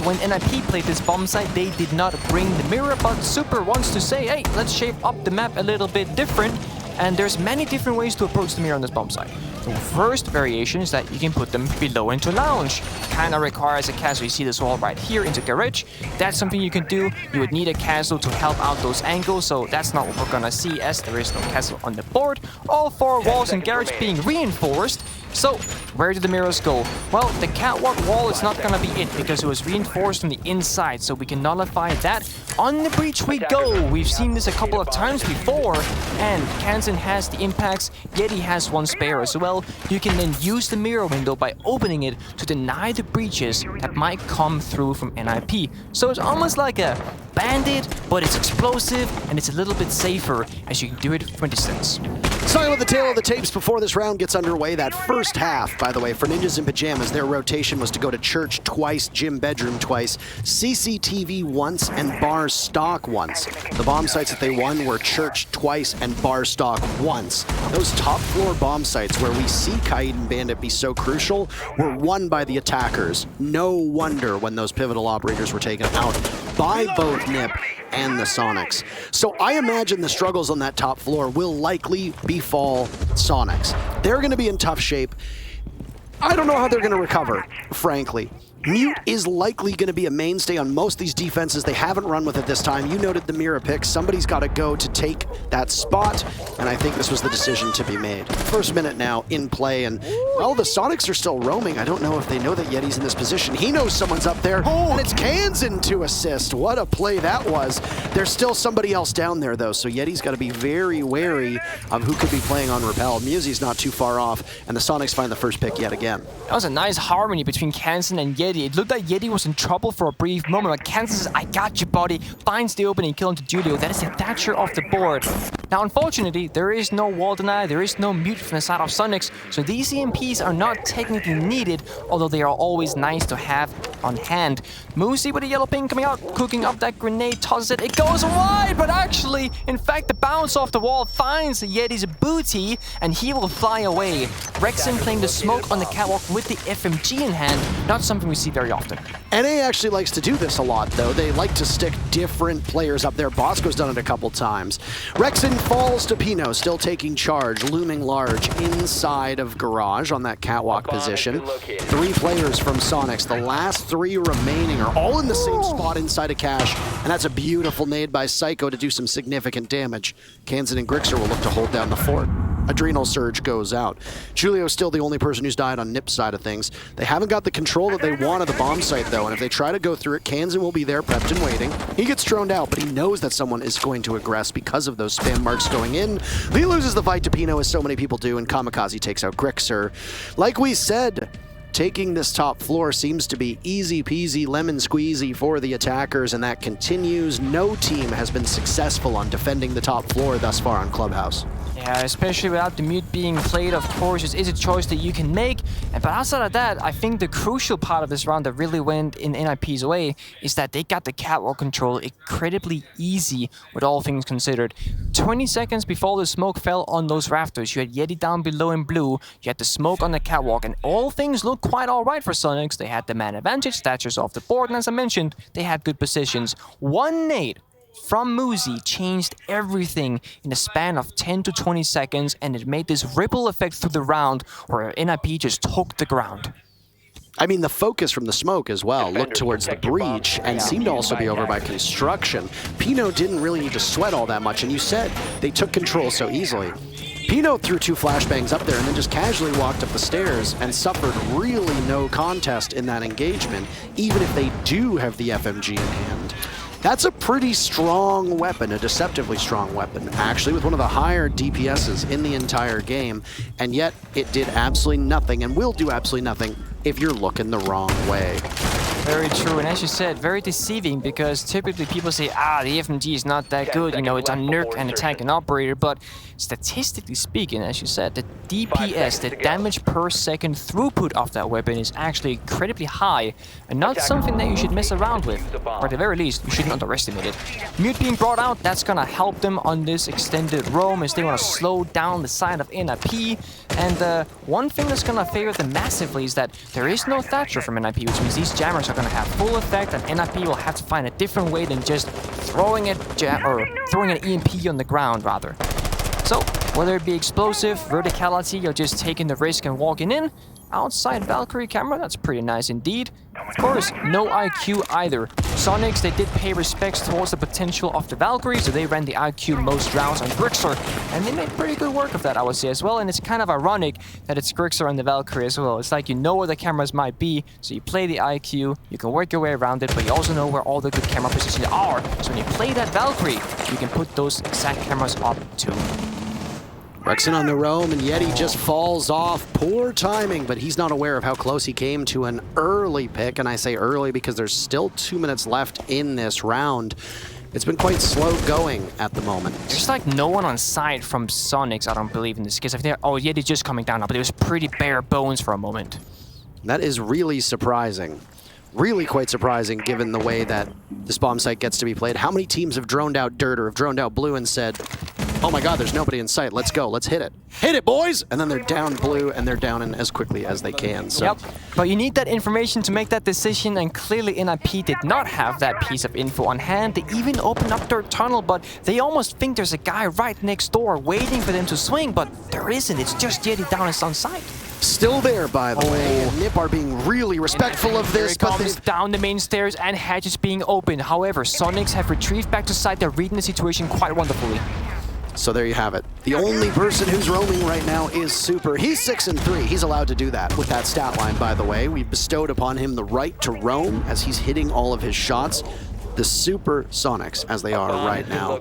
When NIP played this bomb site, they did not bring the mirror, but Super wants to say, hey, let's shape up the map a little bit different. And there's many different ways to approach the mirror on this bomb site. The first variation is that you can put them below into lounge. Kinda requires a castle. You see this wall right here into garage. That's something you can do. You would need a castle to help out those angles, so that's not what we're gonna see as there is no castle on the board. All 4 walls in garage being reinforced. So, where did the mirrors go? Well, the catwalk wall is not gonna be it because it was reinforced from the inside, so we can nullify that. On the breach we go! We've seen this a couple of times before, and Kansan has the impacts, Yeti has 1 spare as well. You can then use the mirror window by opening it to deny the breaches that might come through from NIP. So it's almost like a bandit, but it's explosive and it's a little bit safer as you can do it from a distance. Let's talk about the tail of the tapes before this round gets underway. That first half, by the way, for Ninjas in Pyjamas, their rotation was to go to church twice, gym bedroom twice, CCTV once, and bar stock once. The bomb sites that they won were church twice and bar stock once. Those top floor bomb sites where we see Kaid and Bandit be so crucial were won by the attackers. No wonder when those pivotal operators were taken out by both NIP and the Soniqs. So I imagine the struggles on that top floor will likely befall Soniqs. They're going to be in tough shape. I don't know how they're going to recover, frankly. Mute is likely going to be a mainstay on most of these defenses. They haven't run with it this time. You noted the mirror pick. Somebody's got to go to take that spot, and I think this was the decision to be made. First minute now in play, and well, the Soniqs are still roaming. I don't know if they know that Yeti's in this position. He knows someone's up there, and it's Kansan to assist. What a play that was. There's still somebody else down there, though, so Yeti's got to be very wary of who could be playing on Repel. Musi's not too far off, and the Soniqs find the first pick yet again. That was a nice harmony between Kansan and Yeti. It looked like Yeti was in trouble for a brief moment, but Kansan says, I got you, buddy. Finds the opening, kill into Julio. That is the Thatcher off the board. Now, unfortunately, there is no wall deny, there is no mute from the side of Soniqs, so these EMPs are not technically needed, although they are always nice to have on hand. Musi with a yellow ping coming out, cooking up that grenade, tosses it. It goes wide, but actually, in fact, the bounce off the wall finds Yeti's booty, and he will fly away. Rexon playing the smoke on the catwalk with the FMG in hand, not something we see very often. NA actually likes to do this a lot, though. They like to stick different players up there. Bosco's done it a couple times. Rexon falls to Pino, still taking charge, looming large inside of garage on that catwalk position. 3 players from Soniqs. The last 3 remaining are all in the same spot inside of Cash, and that's a beautiful nade by Psycho to do some significant damage. Kansan and Grixer will look to hold down the fort. Adrenal Surge goes out. Julio's still the only person who's died on NIP's side of things. They haven't got the control that they want at the bomb site, though, and if they try to go through it, Kansan will be there, prepped and waiting. He gets droned out, but he knows that someone is going to aggress because of those spam marks going in. He loses the fight to Pino, as so many people do, and Kamikaze takes out Grixer. Like we said, taking this top floor seems to be easy peasy lemon squeezy for the attackers, and that continues. No team has been successful on defending the top floor thus far on Clubhouse. Yeah, especially without the mute being played, of course, it is a choice that you can make. But outside of that, I think the crucial part of this round that really went in NIP's way is that they got the catwalk control incredibly easy with all things considered. 20 seconds before the smoke fell on those rafters, you had Yeti down below in blue, you had the smoke on the catwalk, and all things looked quite alright for Soniqs. They had the man advantage, Thatcher's off the board, and as I mentioned, they had good positions. One nade from Muzi changed everything in a span of 10 to 20 seconds, and it made this ripple effect through the round where NIP just took the ground. I mean, the focus from the smoke as well looked towards the breach and seemed to also be over by construction. Pino didn't really need to sweat all that much, and you said they took control so easily. Pino threw 2 flashbangs up there and then just casually walked up the stairs and suffered really no contest in that engagement, even if they do have the FMG in hand. That's a pretty strong weapon, a deceptively strong weapon, actually, with one of the higher DPSs in the entire game, and yet it did absolutely nothing and will do absolutely nothing if you're looking the wrong way. Very true, and as you said, very deceiving, because typically people say, the FMG is not that good, you know, it's a Nerk and a tank and operator, but statistically speaking, as you said, the DPS, the damage per second throughput of that weapon is actually incredibly high, and not something that you should mess around with, or at the very least, you shouldn't underestimate it. Mute being brought out, that's gonna help them on this extended roam, as they want to slow down the side of NIP, and one thing that's gonna favor them massively is that there is no Thatcher from NIP, which means these jammers are going to have full effect, and NIP will have to find a different way than just throwing an EMP on the ground, rather. So, whether it be explosive, verticality, or just taking the risk and walking in, outside Valkyrie camera, that's pretty nice indeed. Of course, no IQ either. Soniqs, they did pay respects towards the potential of the Valkyrie, so they ran the IQ most rounds on Grixer, and they made pretty good work of that, I would say, as well. And it's kind of ironic that it's Grixer and the Valkyrie as well. It's like you know where the cameras might be, so you play the IQ, you can work your way around it, but you also know where all the good camera positions are. So when you play that Valkyrie, you can put those exact cameras up too. Rexon on the roam, and Yeti just falls off. Poor timing, but he's not aware of how close he came to an early pick, and I say early because there's still 2 minutes left in this round. It's been quite slow going at the moment. There's like no one on site from Soniqs, I don't believe in this case. I think Yeti's just coming down now, but it was pretty bare bones for a moment. That is really surprising. Really quite surprising given the way that this bomb site gets to be played. How many teams have droned out Dirt or have droned out Blue and said, oh my god, there's nobody in sight, let's go, let's hit it. Hit it, boys! And then they're down Blue, and they're down in as quickly as they can. So. Yep, but you need that information to make that decision, and clearly NIP did not have that piece of info on hand. They even opened up their tunnel, but they almost think there's a guy right next door waiting for them to swing, but there isn't. It's just Yeti down his on site. Still there, by the way. And NIP are being really respectful of this. But comes down the main stairs and hatches being opened. However, Soniqs have retrieved back to site. They're reading the situation quite wonderfully. So there you have it. The only person who's roaming right now is Super. He's 6-3. He's allowed to do that with that stat line, by the way. We bestowed upon him the right to roam as he's hitting all of his shots. The Super Soniqs, as they are right now.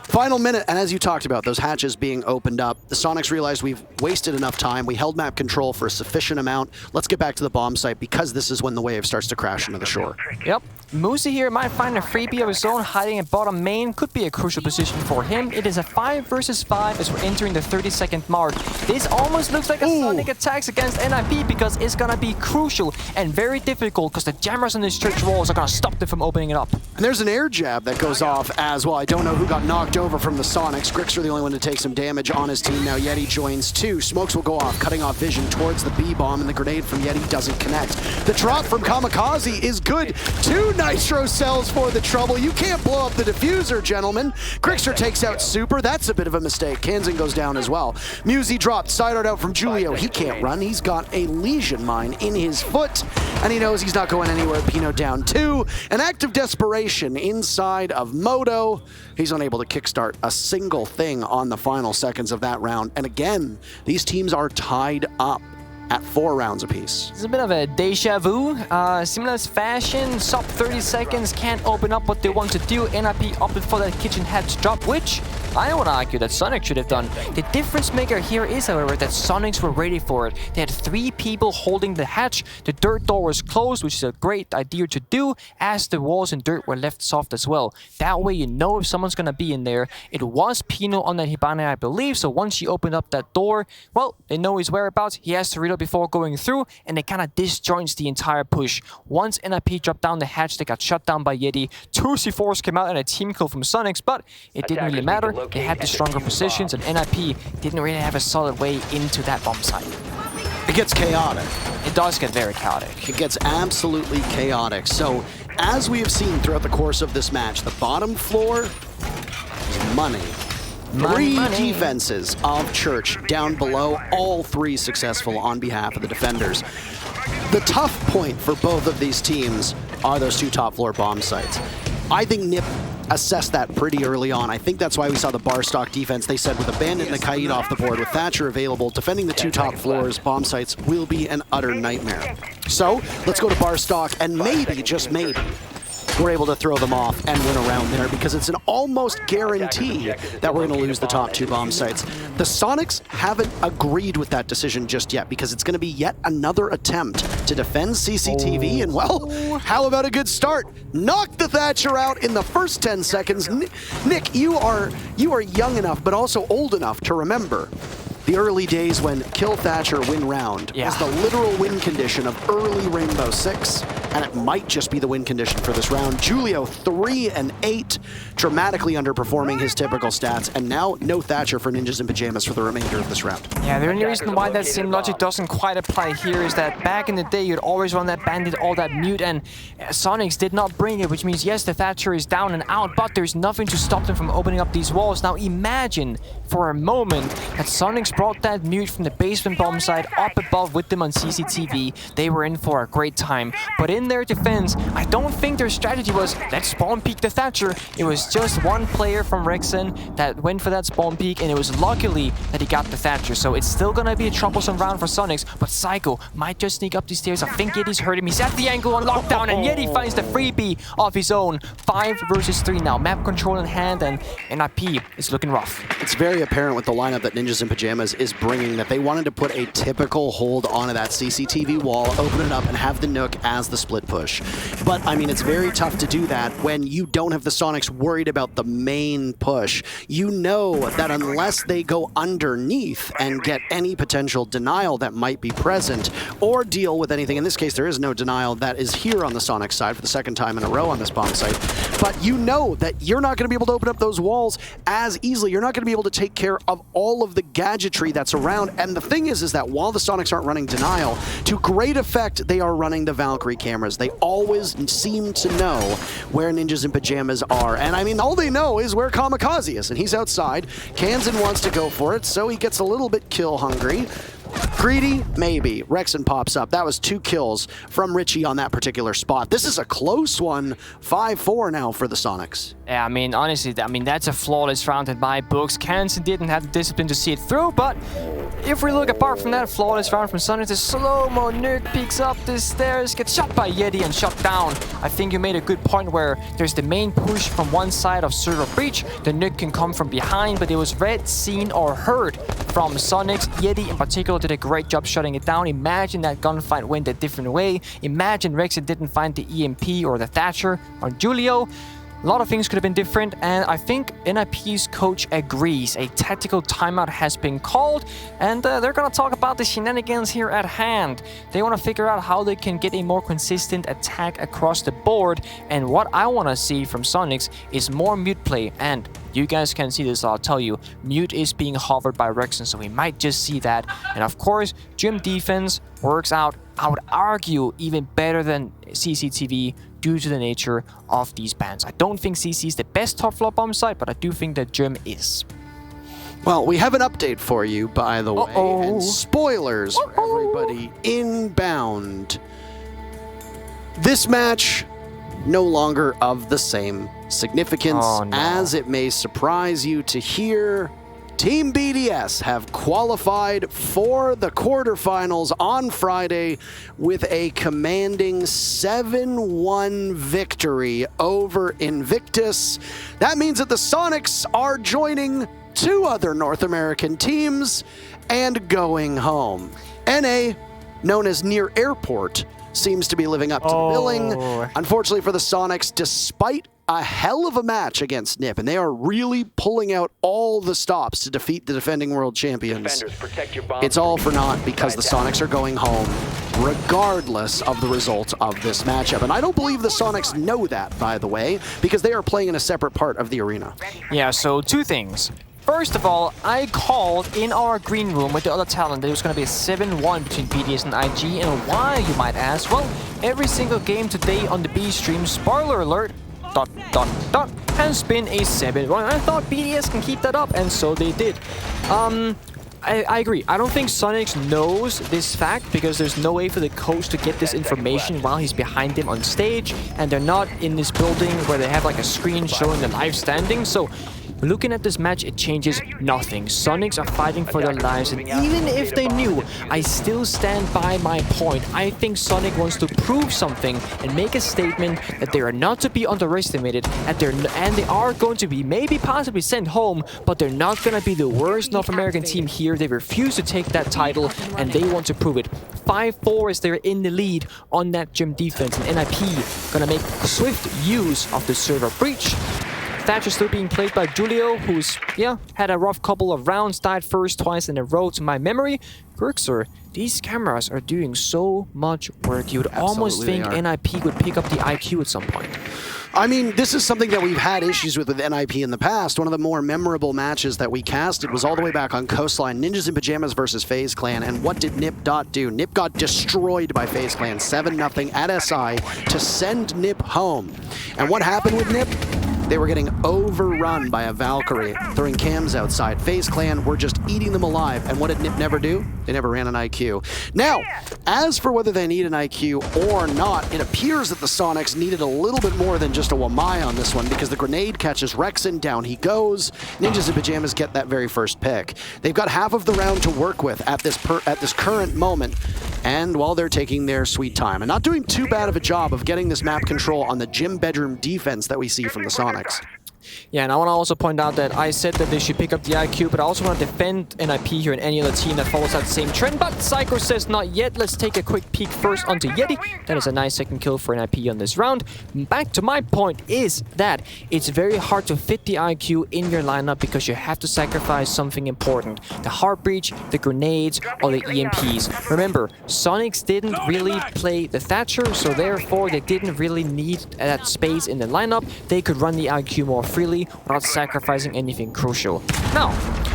Final minute, and as you talked about, those hatches being opened up, the Soniqs realized we've wasted enough time. We held map control for a sufficient amount. Let's get back to the bomb site, because this is when the wave starts to crash into the shore. Yep. Muzi here might find a freebie of his own hiding at bottom main. Could be a crucial position for him. It is a 5 versus 5 as we're entering the 30-second mark. This almost looks like a Sonic attacks against NIP, because it's gonna be crucial and very difficult, because the jammers on these church walls are gonna stop them from opening it up. And there's an air jab that goes off as well. I don't know who got knocked over from the Soniqs. Grixer the only one to take some damage on his team. Now Yeti joins too. Smokes will go off, cutting off vision towards the B-bomb, and the grenade from Yeti doesn't connect. The drop from Kamikaze is good. 2 nitro cells for the trouble. You can't blow up the diffuser, gentlemen. Grixer takes out Super. That's a bit of a mistake. Kansan goes down as well. Muzi dropped. Side art out from Julio. He can't run. He's got a lesion mine in his foot, and he knows he's not going anywhere. Pino down 2. An act of desperation isolation inside of Moto. He's unable to kickstart a single thing on the final seconds of that round. And again, these teams are tied up at 4 rounds apiece. It's a bit of a deja vu. Similar fashion, sub 30 seconds, can't open up what they want to do. NIP opted for that kitchen hatch drop, which I would argue that Sonic should have done. The difference maker here is, however, that Sonics were ready for it. They had 3 people holding the hatch. The dirt door was closed, which is a great idea to do, as the walls and dirt were left soft as well. That way you know if someone's gonna be in there. It was Pino on that Hibane, I believe, so once you open up that door, well, they know his whereabouts. He has to reload before going through, and it kind of disjoints the entire push. Once NIP dropped down the hatch, they got shut down by Yeti. 2 C4s came out and a team kill from Sonics, but it didn't really matter. They had the stronger positions, and NIP didn't really have a solid way into that bomb site. It gets chaotic. It does get very chaotic. It gets absolutely chaotic. So, as we have seen throughout the course of this match, the bottom floor is money. Three defenses of Church down below, all 3 successful on behalf of the defenders. The tough point for both of these teams are those 2 top floor bomb sites. I think NIP assessed that pretty early on. I think that's why we saw the bar stock defense. They said with a Bandit and a Kaid off the board, with Thatcher available, defending the 2 top floors, bomb sites will be an utter nightmare. So let's go to bar stock, and maybe, just maybe, we're able to throw them off and win around there, because it's an almost guarantee that we're going to lose the top 2 bomb sites. The Sonics haven't agreed with that decision just yet, because it's going to be yet another attempt to defend CCTV, and well, how about a good start? Knock the Thatcher out in the first 10 seconds. Nick, you are young enough, but also old enough to remember the early days when kill Thatcher, win round was the literal win condition of early Rainbow Six, and it might just be the win condition for this round. Julio 3 and 8, dramatically underperforming his typical stats, and now no Thatcher for Ninjas in Pyjamas for the remainder of this round. Yeah, the only reason why that same logic doesn't quite apply here is that back in the day, you'd always run that Bandit, all that Mute, and Sonics did not bring it, which means, yes, the Thatcher is down and out, but there's nothing to stop them from opening up these walls. Now imagine for a moment that Sonics brought that Mute from the basement bomb side up above with them on CCTV. They were in for a great time. But in their defense, I don't think their strategy was, let's spawn peek the Thatcher. It was just one player from Rexen that went for that spawn peek, and it was luckily that he got the Thatcher. So it's still gonna be a troublesome round for Sonics, but Psycho might just sneak up these stairs. I think Yeti's heard him. He's at the angle on lockdown, and Yeti finds the freebie of his own. 5 versus 3 now. Map control in hand, and NIP is looking rough. It's very apparent with the lineup that Ninjas in Pyjamas is bringing that they wanted to put a typical hold onto that CCTV wall, open it up, and have the Nook as the split push. But, I mean, it's very tough to do that when you don't have the Sonics worried about the main push. You know that unless they go underneath and get any potential denial that might be present, or deal with anything, in this case there is no denial that is here on the Sonic side for the 2nd time in a row on this bomb site, but you know that you're not going to be able to open up those walls as easily. You're not going to be able to take care of all of the gadgetry that's around. And the thing is that while the Sonics aren't running denial, to great effect they are running the Valkyrie cameras. They always seem to know where Ninjas in Pyjamas are. And I mean, all they know is where Kamikaze is, and he's outside. Kansan wants to go for it, so he gets a little bit kill hungry. Greedy? Maybe. Rexen pops up. That was 2 kills from Richie on that particular spot. This is a close one. 5-4 now for the Sonics. Yeah, I mean, honestly, that's a flawless round in my books. Kansan didn't have the discipline to see it through, but if we look apart from that flawless round from Sonics, the slow-mo Nuke peeks up the stairs, gets shot by Yeti and shut down. I think you made a good point where there's the main push from one side of Server Breach. The Nuke can come from behind, but it was read, seen, or heard from Sonics. Yeti in particular did a great job shutting it down. Imagine that gunfight went a different way. Imagine Rexen didn't find the EMP or the Thatcher on Julio. A lot of things could have been different, and I think NIP's coach agrees. A tactical timeout has been called, and they're going to talk about the shenanigans here at hand. They want to figure out how they can get a more consistent attack across the board, and what I want to see from Sonics is more Mute play, and you guys can see this, I'll tell you. Mute is being hovered by Rexen, so we might just see that. And of course, Gym defense works out, I would argue, even better than CCTV due to the nature of these bans. I don't think CC is the best top floor bomb site, but I do think that Gym is. Well, we have an update for you, by the way, and spoilers for everybody inbound. This match no longer of the same significance. As it may surprise you to hear, Team BDS have qualified for the quarterfinals on Friday with a commanding 7-1 victory over Invictus. That means that the Soniqs are joining 2 other North American teams and going home. NA, known as Near Airport, seems to be living up to the billing. Unfortunately for the Soniqs, despite a hell of a match against NIP, and they are really pulling out all the stops to defeat the defending world champions. It's all for naught because the Soniqs are going home regardless of the result of this matchup. And I don't believe the Soniqs know that, by the way, because they are playing in a separate part of the arena. Yeah, so 2 things. First of all, I called in our green room with the other talent that it was going to be a 7-1 between BDS and IG. And why, you might ask? Well, every single game today on the B stream, spoiler alert, ... has been a 7-1. I thought BDS can keep that up, and so they did. I agree. I don't think Soniqs knows this fact because there's no way for the coach to get this information while he's behind them on stage, and they're not in this building where they have like a screen showing the live standing. So looking at this match, it changes nothing. Soniqs are fighting for their lives, and even if they knew, I still stand by my point. I think Sonic wants to prove something and make a statement that they are not to be underestimated, and they are going to be maybe possibly sent home, but they're not going to be the worst North American team here. They refuse to take that title, and they want to prove it. 5-4 as they're in the lead on that gym defense, and NIP gonna make swift use of the server breach. Thatcher still being played by Julio, who's, had a rough couple of rounds, died first twice in a row to my memory. Grixer, these cameras are doing so much work. You would almost think NIP would pick up the IQ at some point. I mean, this is something that we've had issues with NIP in the past. One of the more memorable matches that we casted was all the way back on Coastline, Ninjas in Pyjamas versus FaZe Clan. And what did Nip Dot do? Nip got destroyed by FaZe Clan, 7-0 at SI to send Nip home. And what happened with Nip? They were getting overrun by a Valkyrie, throwing cams outside. FaZe Clan were just eating them alive. And what did Nip never do? They never ran an IQ. Now, as for whether they need an IQ or not, it appears that the Soniqs needed a little bit more than just a Wamai on this one, because the grenade catches Rexon, down he goes. Ninjas in Pyjamas get that very first pick. They've got half of the round to work with at this current moment, and while they're taking their sweet time and not doing too bad of a job of getting this map control on the gym bedroom defense that we see from the Soniqs. Yeah, and I want to also point out that I said that they should pick up the IQ, but I also want to defend NIP here and any other team that follows that same trend. But Psycho says not yet. Let's take a quick peek first onto Yeti. That is a nice second kill for NIP on this round. Back to my point is that it's very hard to fit the IQ in your lineup because you have to sacrifice something important. The heart breach, the grenades, or the EMPs. Remember, Soniqs didn't really play the Thatcher, so therefore they didn't really need that space in the lineup. They could run the IQ more freely without sacrificing anything crucial. Now,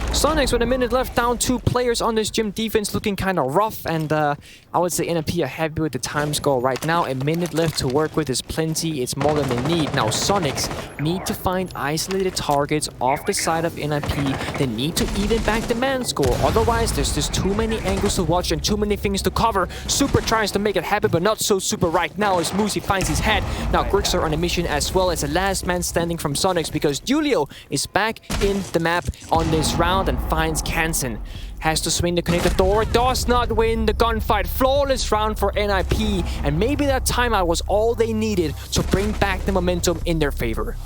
Soniqs with a minute left, down 2 players on this gym defense, looking kind of rough, and I would say NIP are happy with the time score right now. A minute left to work with is plenty. It's more than they need. Now, Soniqs need to find isolated targets off the side of NIP. They need to even back the man score. Otherwise, there's just too many angles to watch and too many things to cover. Super tries to make it happen, but not so super right now as Moosey finds his head. Now, Grixer on a mission as well as the last man standing from Soniqs, because Julio is back in the map on this round and finds Kansen. Has to swing the connector door, does not win the gunfight. Flawless round for NIP, and maybe that timeout was all they needed to bring back the momentum in their favor.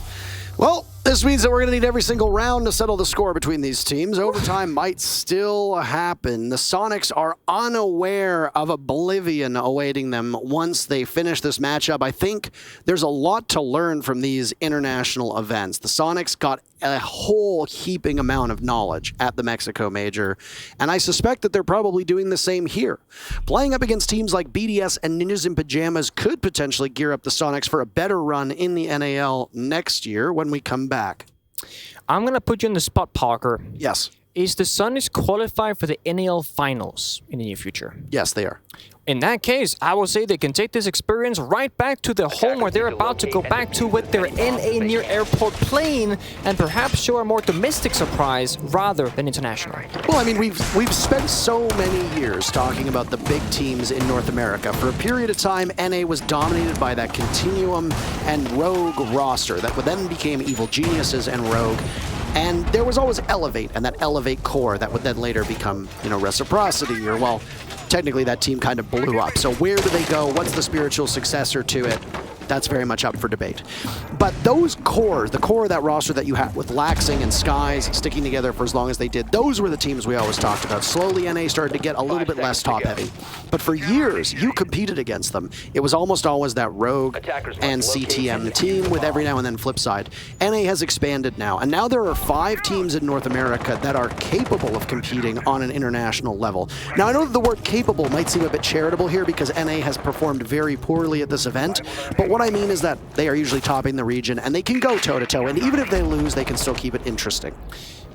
Well, this means that we're going to need every single round to settle the score between these teams. Overtime might still happen. The Soniqs are unaware of oblivion awaiting them once they finish this matchup. I think there's a lot to learn from these international events. The Soniqs got a whole heaping amount of knowledge at the Mexico Major, and I suspect that they're probably doing the same here. Playing up against teams like BDS and Ninjas in Pyjamas could potentially gear up the Soniqs for a better run in the NAL next year when we come back. I'm going to put you on the spot, Parker. Yes. Is the Soniqs qualified for the NAL finals in the near future? Yes, they are. In that case, I will say they can take this experience right back to the home where they're about to go back to with their NA near airport plane and perhaps show a more domestic surprise rather than international. Well, I mean, we've spent so many years talking about the big teams in North America. For a period of time, NA was dominated by that Continuum and Rogue roster that then became Evil Geniuses and Rogue. And there was always Elevate and that Elevate core that would then later become, you know, Reciprocity, or, well, technically that team kind of blew up. So where do they go? What's the spiritual successor to it? That's very much up for debate. But those cores, the core of that roster that you had with Laxing and Skies sticking together for as long as they did, those were the teams we always talked about. Slowly, NA started to get a little bit less top-heavy. But for years, you competed against them. It was almost always that Rogue and CTM team with every now and then flip side. NA has expanded now, and now there are 5 teams in North America that are capable of competing on an international level. Now, I know that the word capable might seem a bit charitable here because NA has performed very poorly at this event, but what I mean is that they are usually topping the region and they can go toe-to-toe, and even if they lose, they can still keep it interesting.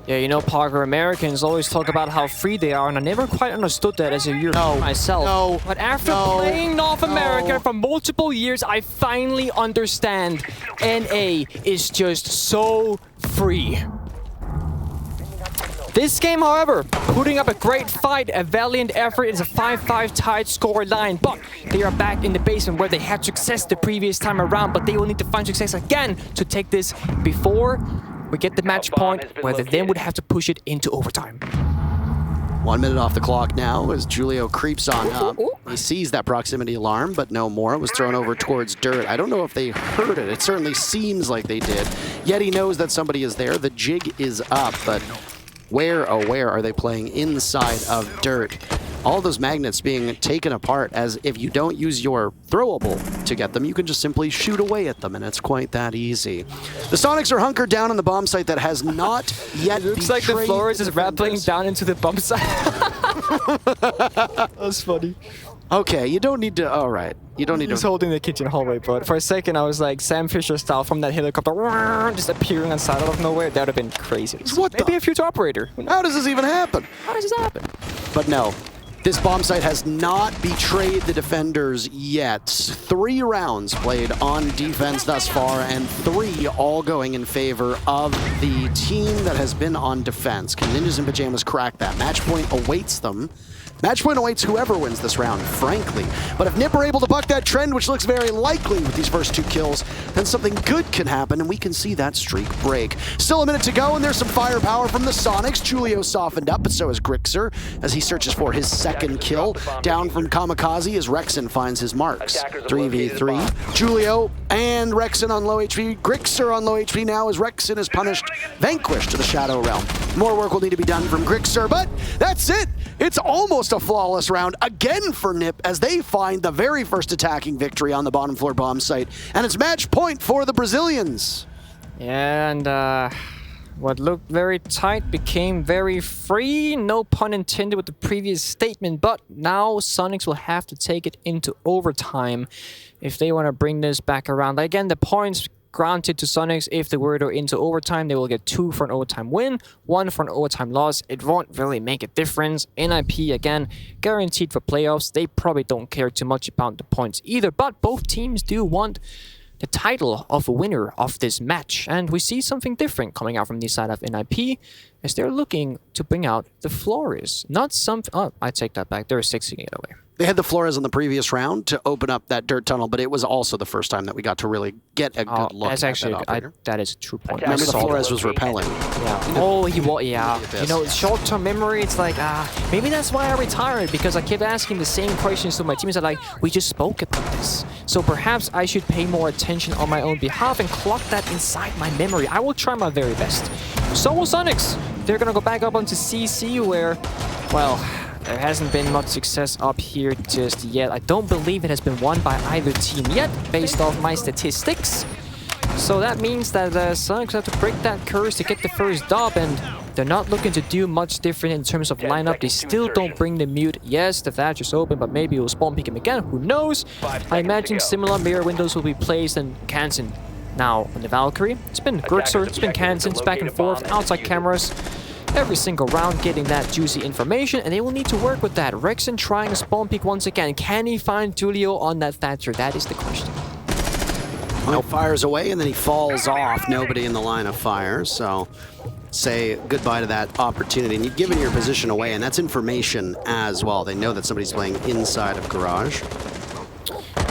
Yeah, you know, Parker, Americans always talk about how free they are, and I never quite understood that as a European myself. No, but after playing North America for multiple years, I finally understand NA is just so free. This game, however, putting up a great fight, a valiant effort. It's a 5-5 tied score line, but they are back in the basement where they had success the previous time around, but they will need to find success again to take this before we get the match point, where they then would have to push it into overtime. 1 minute off the clock now as Julio creeps on up. He sees that proximity alarm, but no more. It was thrown over towards dirt. I don't know if they heard it. It certainly seems like they did. Yet he knows that somebody is there. The jig is up, but where, oh where are they playing inside of dirt? All those magnets being taken apart, as if you don't use your throwable to get them, you can just simply shoot away at them, and it's quite that easy. The Soniqs are hunkered down on the bomb site that has not yet looks like the floor is just rappelling down into the bomb site. That's funny. Okay, you don't need to, all right. You don't need He's to. holding the kitchen hallway, but for a second I was like Sam Fisher style from that helicopter, just appearing on side out of nowhere. That would have been crazy. What Maybe a future operator. How does this even happen? How does this happen? But no, this bomb site has not betrayed the defenders yet. 3 rounds played on defense thus far, and 3 all going in favor of the team that has been on defense. Can Ninjas in Pyjamas crack that? Match point awaits them. Match point awaits whoever wins this round, frankly. But if Nip are able to buck that trend, which looks very likely with these first 2 kills, then something good can happen, and we can see that streak break. Still a minute to go, and there's some firepower from the Soniqs. Julio softened up, but so is Grixer, as he searches for his 2nd kill. Down from Kamikaze as Rexon finds his marks. 3v3. Julio and Rexon on low HP. Grixer on low HP now as Rexon is punished, vanquished to the Shadow Realm. More work will need to be done from Grixer, but that's it! It's almost a flawless round again for Nip as they find the very first attacking victory on the bottom floor bomb site, and it's match point for the Brazilians. Yeah, and what looked very tight became very free. No pun intended with the previous statement, but now Soniqs will have to take it into overtime if they want to bring this back around. Again, the points granted to Soniqs, if they were to into overtime, they will get 2 for an overtime win, 1 for an overtime loss. It won't really make a difference. NIP, again, guaranteed for playoffs. They probably don't care too much about the points either, but both teams do want the title of a winner of this match. And we see something different coming out from the side of NIP, as they're looking to bring out the Flores. Not something... Oh, I take that back. They're 6ing it away. They had the Flores in the previous round to open up that dirt tunnel, but it was also the first time that we got to really get a good look that's at actually, that operator. that is a true point. Remember, the Flores was repelling. Yeah. Oh, he was, yeah. You know, short-term memory, it's like, maybe that's why I retired, because I kept asking the same questions to my teammates. Are like, we just spoke about this. So perhaps I should pay more attention on my own behalf and clock that inside my memory. I will try my very best. So will Soniqs. They're going to go back up onto CC where, well, there hasn't been much success up here just yet. I don't believe it has been won by either team yet, based off my statistics. So that means that Soniqs have to break that curse to get the first dub, and they're not looking to do much different in terms of lineup. They still don't bring the mute. Yes, the thatch is open, but maybe it will spawn pick him again. Who knows? I imagine similar mirror windows will be placed in Kansen. Now, on the Valkyrie, it's been Grixer, it's been Kansen, it's back and forth, outside cameras. every single round getting that juicy information, and they will need to work with that. Rexon trying a spawn pick once again. Can he find Julio on that Thatcher? That is the question. He fires away and then he falls off. Nobody in the line of fire, so say goodbye to that opportunity. And you've given your position away, and that's information as well. They know that somebody's playing inside of Garage.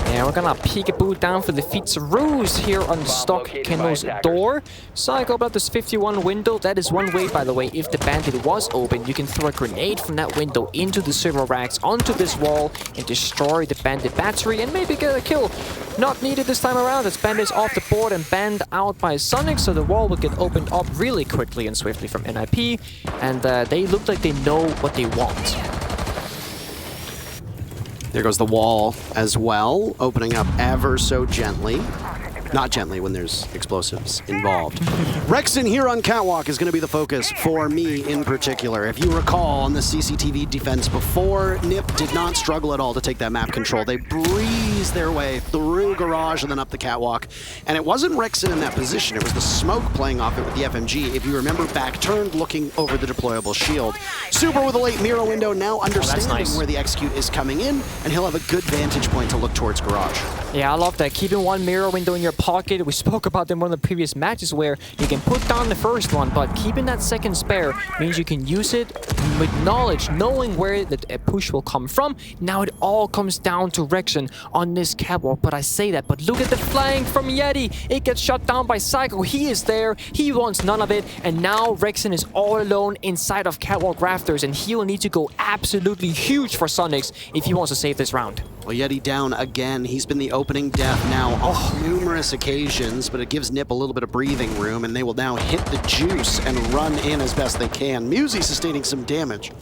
And we're gonna peekaboo down for the Feetsaroos here on Stock Kennel's door. Psycho about this 51 window. That is one way, by the way, if the bandit was open, you can throw a grenade from that window into the server racks onto this wall and destroy the bandit battery and maybe get a kill. Not needed this time around, as bandit's off the board and banned out by Soniqs, so the wall will get opened up really quickly and swiftly from NIP, and they look like they know what they want. There goes the wall as well, opening up ever so gently. Not gently when there's explosives involved. Rexon here on Catwalk is going to be the focus for me in particular. If you recall, on the CCTV defense before, NIP did not struggle at all to take that map control. They breezed their way through Garage and then up the Catwalk. And it wasn't Rexon in that position. It was the smoke playing off it with the FMG. If you remember, back turned, looking over the deployable shield. Super with a late mirror window, now understanding where the execute is coming in, and he'll have a good vantage point to look towards Garage. Yeah, I love that. Keeping one mirror window in your pocket. We spoke about them in one of the previous matches where you can put down the first one, but keeping that second spare means you can use it with knowledge, knowing where the push will come from. Now it all comes down to Rexon on this catwalk, but I say that, but look at the flank from Yeti. It gets shut down by Psycho. He is there. He wants none of it, and now Rexon is all alone inside of catwalk rafters, and he will need to go absolutely huge for Soniqs if he wants to save this round. Well, Yeti down again. He's been the opening death now on numerous occasions, but it gives Nip a little bit of breathing room, and they will now hit the juice and run in as best they can. Musi sustaining some damage.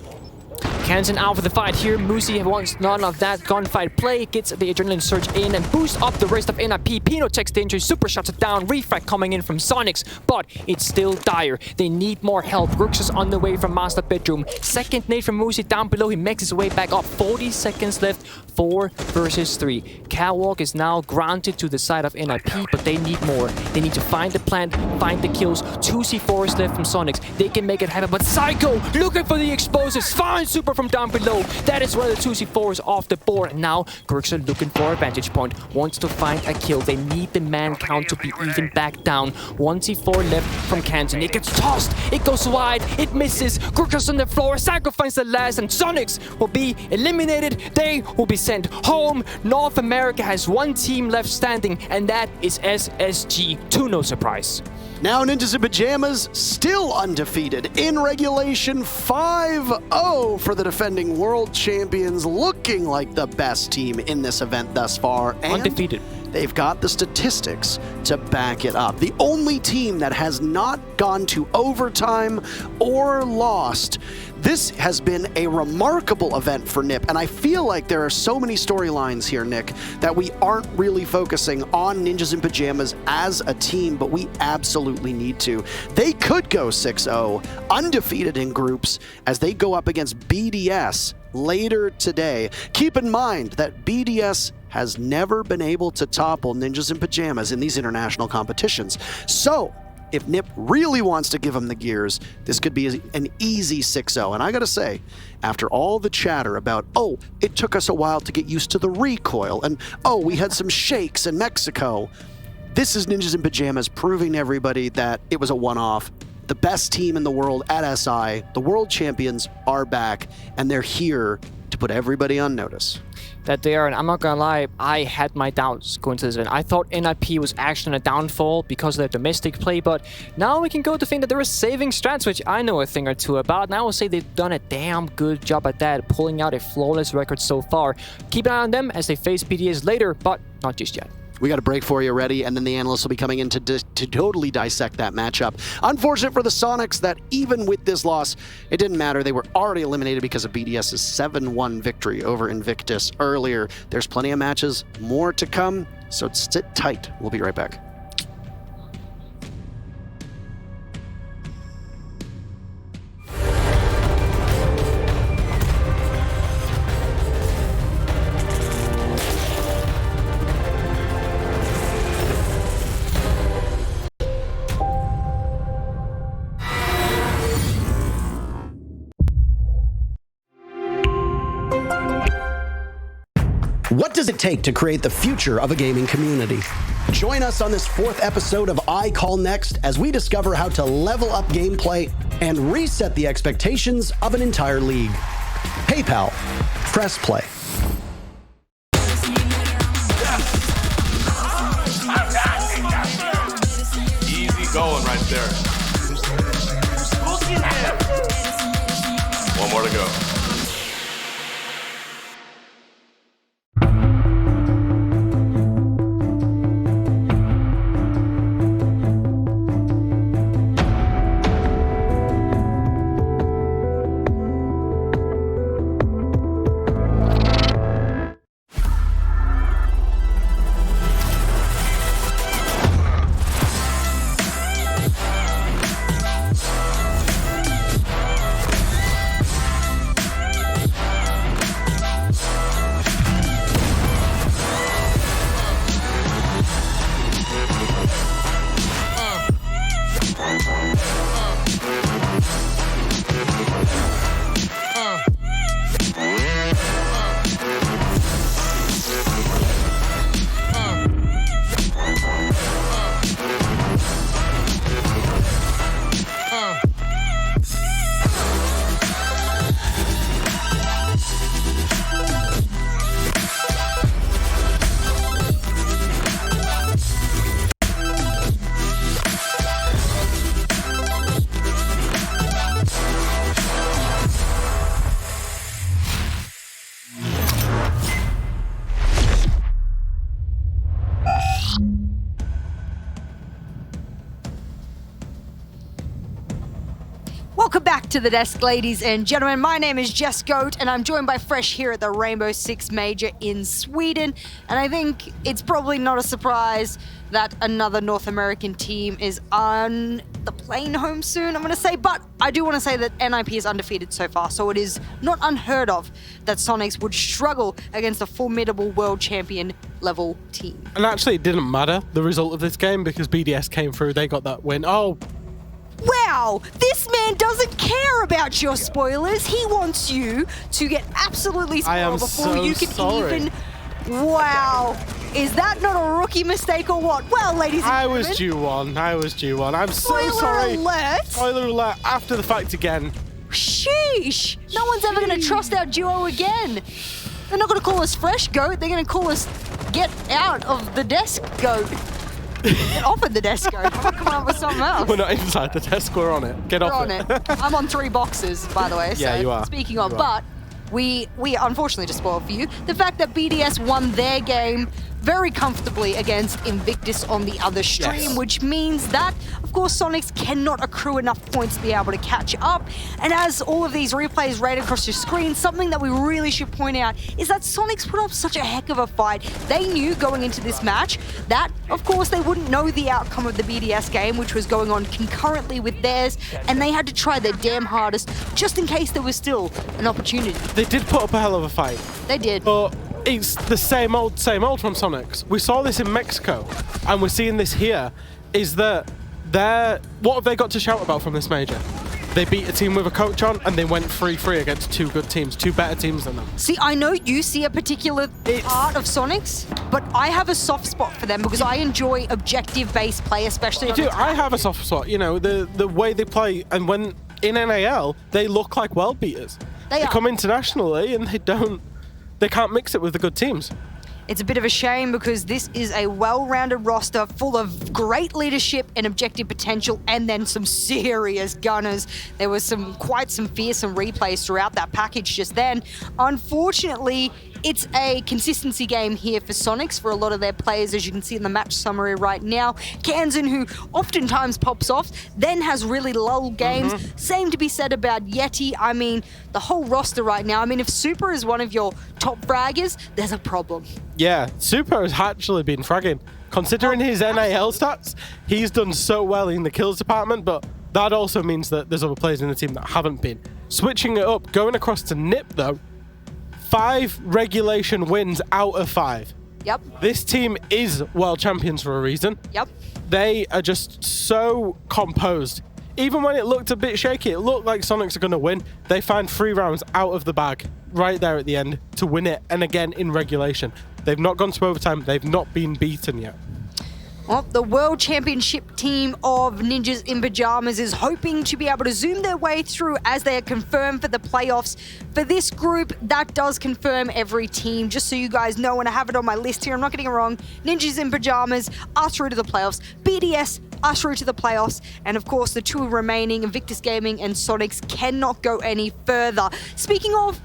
Kansan out for the fight here. Musi wants none of that gunfight play. Gets the adrenaline surge in and boosts up the rest of NIP. Pino checks the injury, super shuts it down. Refract coming in from Soniqs, but it's still dire. They need more help. Rooks is on the way from Master Bedroom. Second nade from Musi down below. He makes his way back up. 40 seconds left. 4 versus 3. Catwalk is now granted to the side of NIP, but they need more. They need to find the plant, find the kills. 2 C4s left from Soniqs. They can make it happen, but Psycho looking for the explosives. Fine super from down below. That is where the 2 C4s off the board. Now, Grix are looking for a vantage point. Wants to find a kill. They need the man count to be even back down. 1 C4 left from Canton. It gets tossed. It goes wide. It misses. Grix on the floor. Psycho finds the last, and Soniqs will be eliminated. They will be sent home. North America has 1 team left standing, and that is SSG, to no surprise. Now Ninjas in Pyjamas still undefeated in regulation, 5-0 for the defending world champions, looking like the best team in this event thus far. And undefeated. They've got the statistics to back it up. The only team that has not gone to overtime or lost. This has been a remarkable event for NIP, and I feel like there are so many storylines here, Nick, that we aren't really focusing on Ninjas in Pyjamas as a team, but we absolutely need to. They could go 6-0, undefeated in groups, as they go up against BDS later today. Keep in mind that BDS has never been able to topple Ninjas in Pyjamas in these international competitions. So, if NIP really wants to give them the gears, this could be an easy 6-0. And I gotta say, after all the chatter about, oh, it took us a while to get used to the recoil, and oh, we had some shakes in Mexico, this is Ninjas in Pyjamas proving to everybody that it was a one-off. The best team in the world at SI, the world champions, are back, and they're here to put everybody on notice. That they are, and I'm not gonna lie, I had my doubts going to this event. I thought NIP was actually on a downfall because of their domestic play, but now we can go to think that there are saving strats, which I know a thing or two about, and I will say they've done a damn good job at that, pulling out a flawless record so far. Keep an eye on them as they face BDS later, but not just yet. We got a break for you ready, and then the analysts will be coming in to totally dissect that matchup. Unfortunate for the Soniqs that even with this loss, it didn't matter. They were already eliminated because of BDS's 7-1 victory over Invictus earlier. There's plenty of matches, more to come, so sit tight. We'll be right back. What does it take to create the future of a gaming community? Join us on this 4th episode of I Call Next as we discover how to level up gameplay and reset the expectations of an entire league. PayPal. Press play. Easy going right there. One more to go. Welcome back to The Desk, ladies and gentlemen. My name is Jess Goat, and I'm joined by Fresh here at the Rainbow Six Major in Sweden. And I think it's probably not a surprise that another North American team is on the plane home soon, I'm going to say. But I do want to say that NIP is undefeated so far, so it is not unheard of that Soniqs would struggle against a formidable world champion level team. And actually, it didn't matter the result of this game because BDS came through. They got that win. Oh, wow, this man doesn't care about your spoilers. He wants you to get absolutely spoiled before you can even... Wow. Is that not a rookie mistake or what? Well, ladies and gentlemen... I was due one. I'm so sorry. Spoiler alert. Spoiler alert after the fact again. Sheesh. No one's ever going to trust our duo again. They're not going to call us Fresh Goat. They're going to call us Get Out of the Desk Goat. Get off of the desk, Goat. I'm coming up with something else. We're not inside the desk, we're on it. Get off it. I'm on 3 boxes, by the way. Yeah, so you are. Speaking of, but we unfortunately just spoiled for you the fact that BDS won their game very comfortably against Invictus on the other stream, which means that, of course, Soniqs cannot accrue enough points to be able to catch up. And as all of these replays raid across your screen, something that we really should point out is that Soniqs put up such a heck of a fight. They knew going into this match that, of course, they wouldn't know the outcome of the BDS game, which was going on concurrently with theirs, and they had to try their damn hardest just in case there was still an opportunity. They did put up a hell of a fight. They did. But it's the same old from Soniqs. We saw this in Mexico, and we're seeing this here, is that what have they got to shout about from this major? They beat a team with a coach on, and they went 3-3 against 2 good teams, 2 better teams than them. See, I know you see a particular part of Soniqs, but I have a soft spot for them because I enjoy objective-based play, especially on I have a soft spot. You know, the way they play, and when in NAL, they look like world beaters. They come internationally, and they can't mix it with the good teams. It's a bit of a shame because this is a well-rounded roster full of great leadership and objective potential, and then some serious gunners. There was quite some fearsome replays throughout that package just then. Unfortunately, it's a consistency game here for Soniqs for a lot of their players, as you can see in the match summary right now. Kansan, who oftentimes pops off, then has really lull games. Same to be said about Yeti. I mean, the whole roster right now. I mean, if Super is one of your top fraggers, there's a problem. Yeah, Super has actually been fragging. Considering his NAL stats, he's done so well in the kills department, but that also means that there's other players in the team that haven't been. Switching it up, going across to Nip though, 5 regulation wins out of 5. Yep. This team is world champions for a reason. Yep. They are just so composed even when it looked a bit shaky, it looked like Soniqs are going to win. They find 3 rounds out of the bag right there at the end to win it, and again in regulation. They've not gone to overtime. They've not been beaten yet. Well, the World Championship team of Ninjas in Pyjamas is hoping to be able to zoom their way through as they are confirmed for the playoffs. For this group, that does confirm every team. Just so you guys know, and I have it on my list here, I'm not getting it wrong. Ninjas in Pyjamas are through to the playoffs. BDS are through to the playoffs. And of course, the 2 remaining, Invictus Gaming and Soniqs, cannot go any further. Speaking of,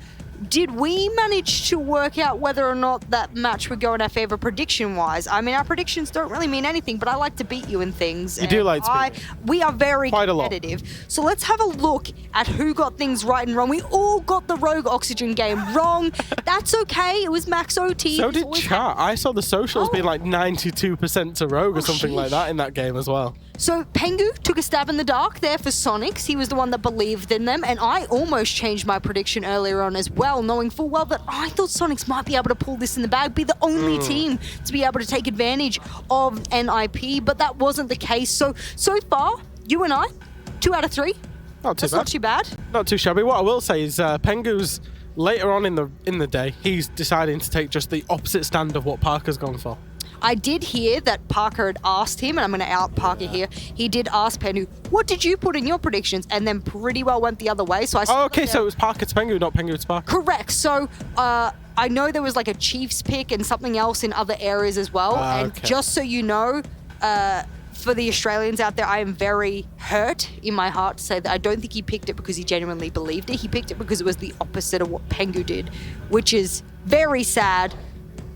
did we manage to work out whether or not that match would go in our favor prediction-wise? I mean, our predictions don't really mean anything, but I like to beat you in things. You do like to beat me. We are very competitive. So let's have a look at who got things right and wrong. We all got the Rogue Oxygen game wrong. That's okay. It was max OT. So did chat. I saw the socials being like 92% to Rogue or something like that in that game as well. So Pengu took a stab in the dark there for Soniqs. He was the one that believed in them, and I almost changed my prediction earlier on as well, knowing full well that I thought Soniqs might be able to pull this in the bag, be the only team to be able to take advantage of NIP, but that wasn't the case. So far, you and I, 2 out of 3. Not too That's bad. not too bad. Not too shabby. What I will say is Pengu's later on in the day, he's deciding to take just the opposite stand of what Parker's gone for. I did hear that Parker had asked him, and I'm going to out Parker here. He did ask Pengu, what did you put in your predictions? And then pretty well went the other way. So I okay, so it was Parker to Pengu, not Pengu to Parker. Correct. So I know there was like a Chiefs pick and something else in other areas as well. And just so you know, for the Australians out there, I am very hurt in my heart to say that I don't think he picked it because he genuinely believed it. He picked it because it was the opposite of what Pengu did, which is very sad.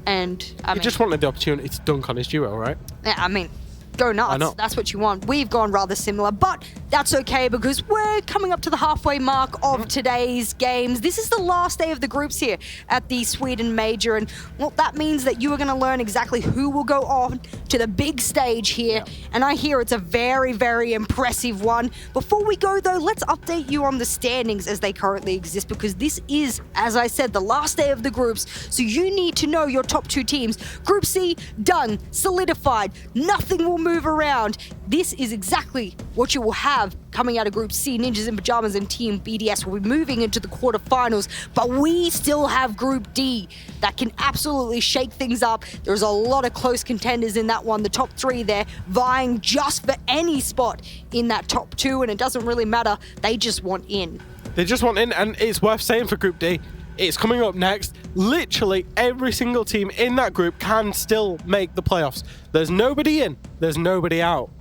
And I mean, he just wanted the opportunity to dunk on his duo, right? Yeah, I mean, go nuts. That's what you want. We've gone rather similar, but that's okay because we're coming up to the halfway mark of today's games. This is the last day of the groups here at the Sweden Major, and well, that means that you are going to learn exactly who will go on to the big stage here, and I hear it's a very, very impressive one. Before we go though, let's update you on the standings as they currently exist, because this is, as I said, the last day of the groups, so you need to know your top 2 teams. Group C, done, solidified, nothing will move around. This is exactly what you will have coming out of Group C. Ninjas in Pyjamas and Team BDS will be moving into the quarterfinals, but we still have Group D that can absolutely shake things up. There's a lot of close contenders in that one. The top 3 there vying just for any spot in that top 2, and it doesn't really matter. They just want in. They just want in, and it's worth saying for Group D, it's coming up next. Literally every single team in that group can still make the playoffs. There's nobody in, there's nobody out.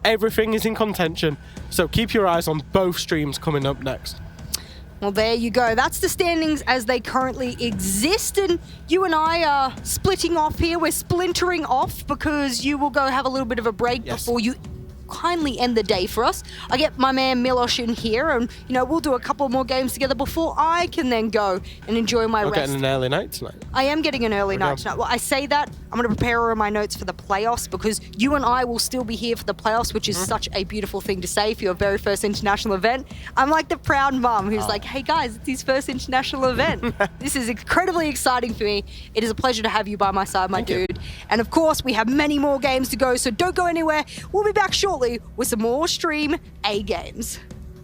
Everything is in contention, so keep your eyes on both streams coming up next. Well, there you go. That's the standings as they currently exist, and you and I are splitting off here. We're splintering off because you will go have a little bit of a break before you kindly end the day for us. I get my man Milos in here, and we'll do a couple more games together before I can then go and enjoy my rest. We're getting an early night tonight. I am getting an early night tonight. Well, I say that, I'm going to prepare all my notes for the playoffs because you and I will still be here for the playoffs, which is such a beautiful thing to say for your very first international event. I'm like the proud mum who's like, hey guys, it's his first international event. This is incredibly exciting for me. It is a pleasure to have you by my side, my dude. And of course, we have many more games to go, so don't go anywhere. We'll be back shortly with some more Stream A games.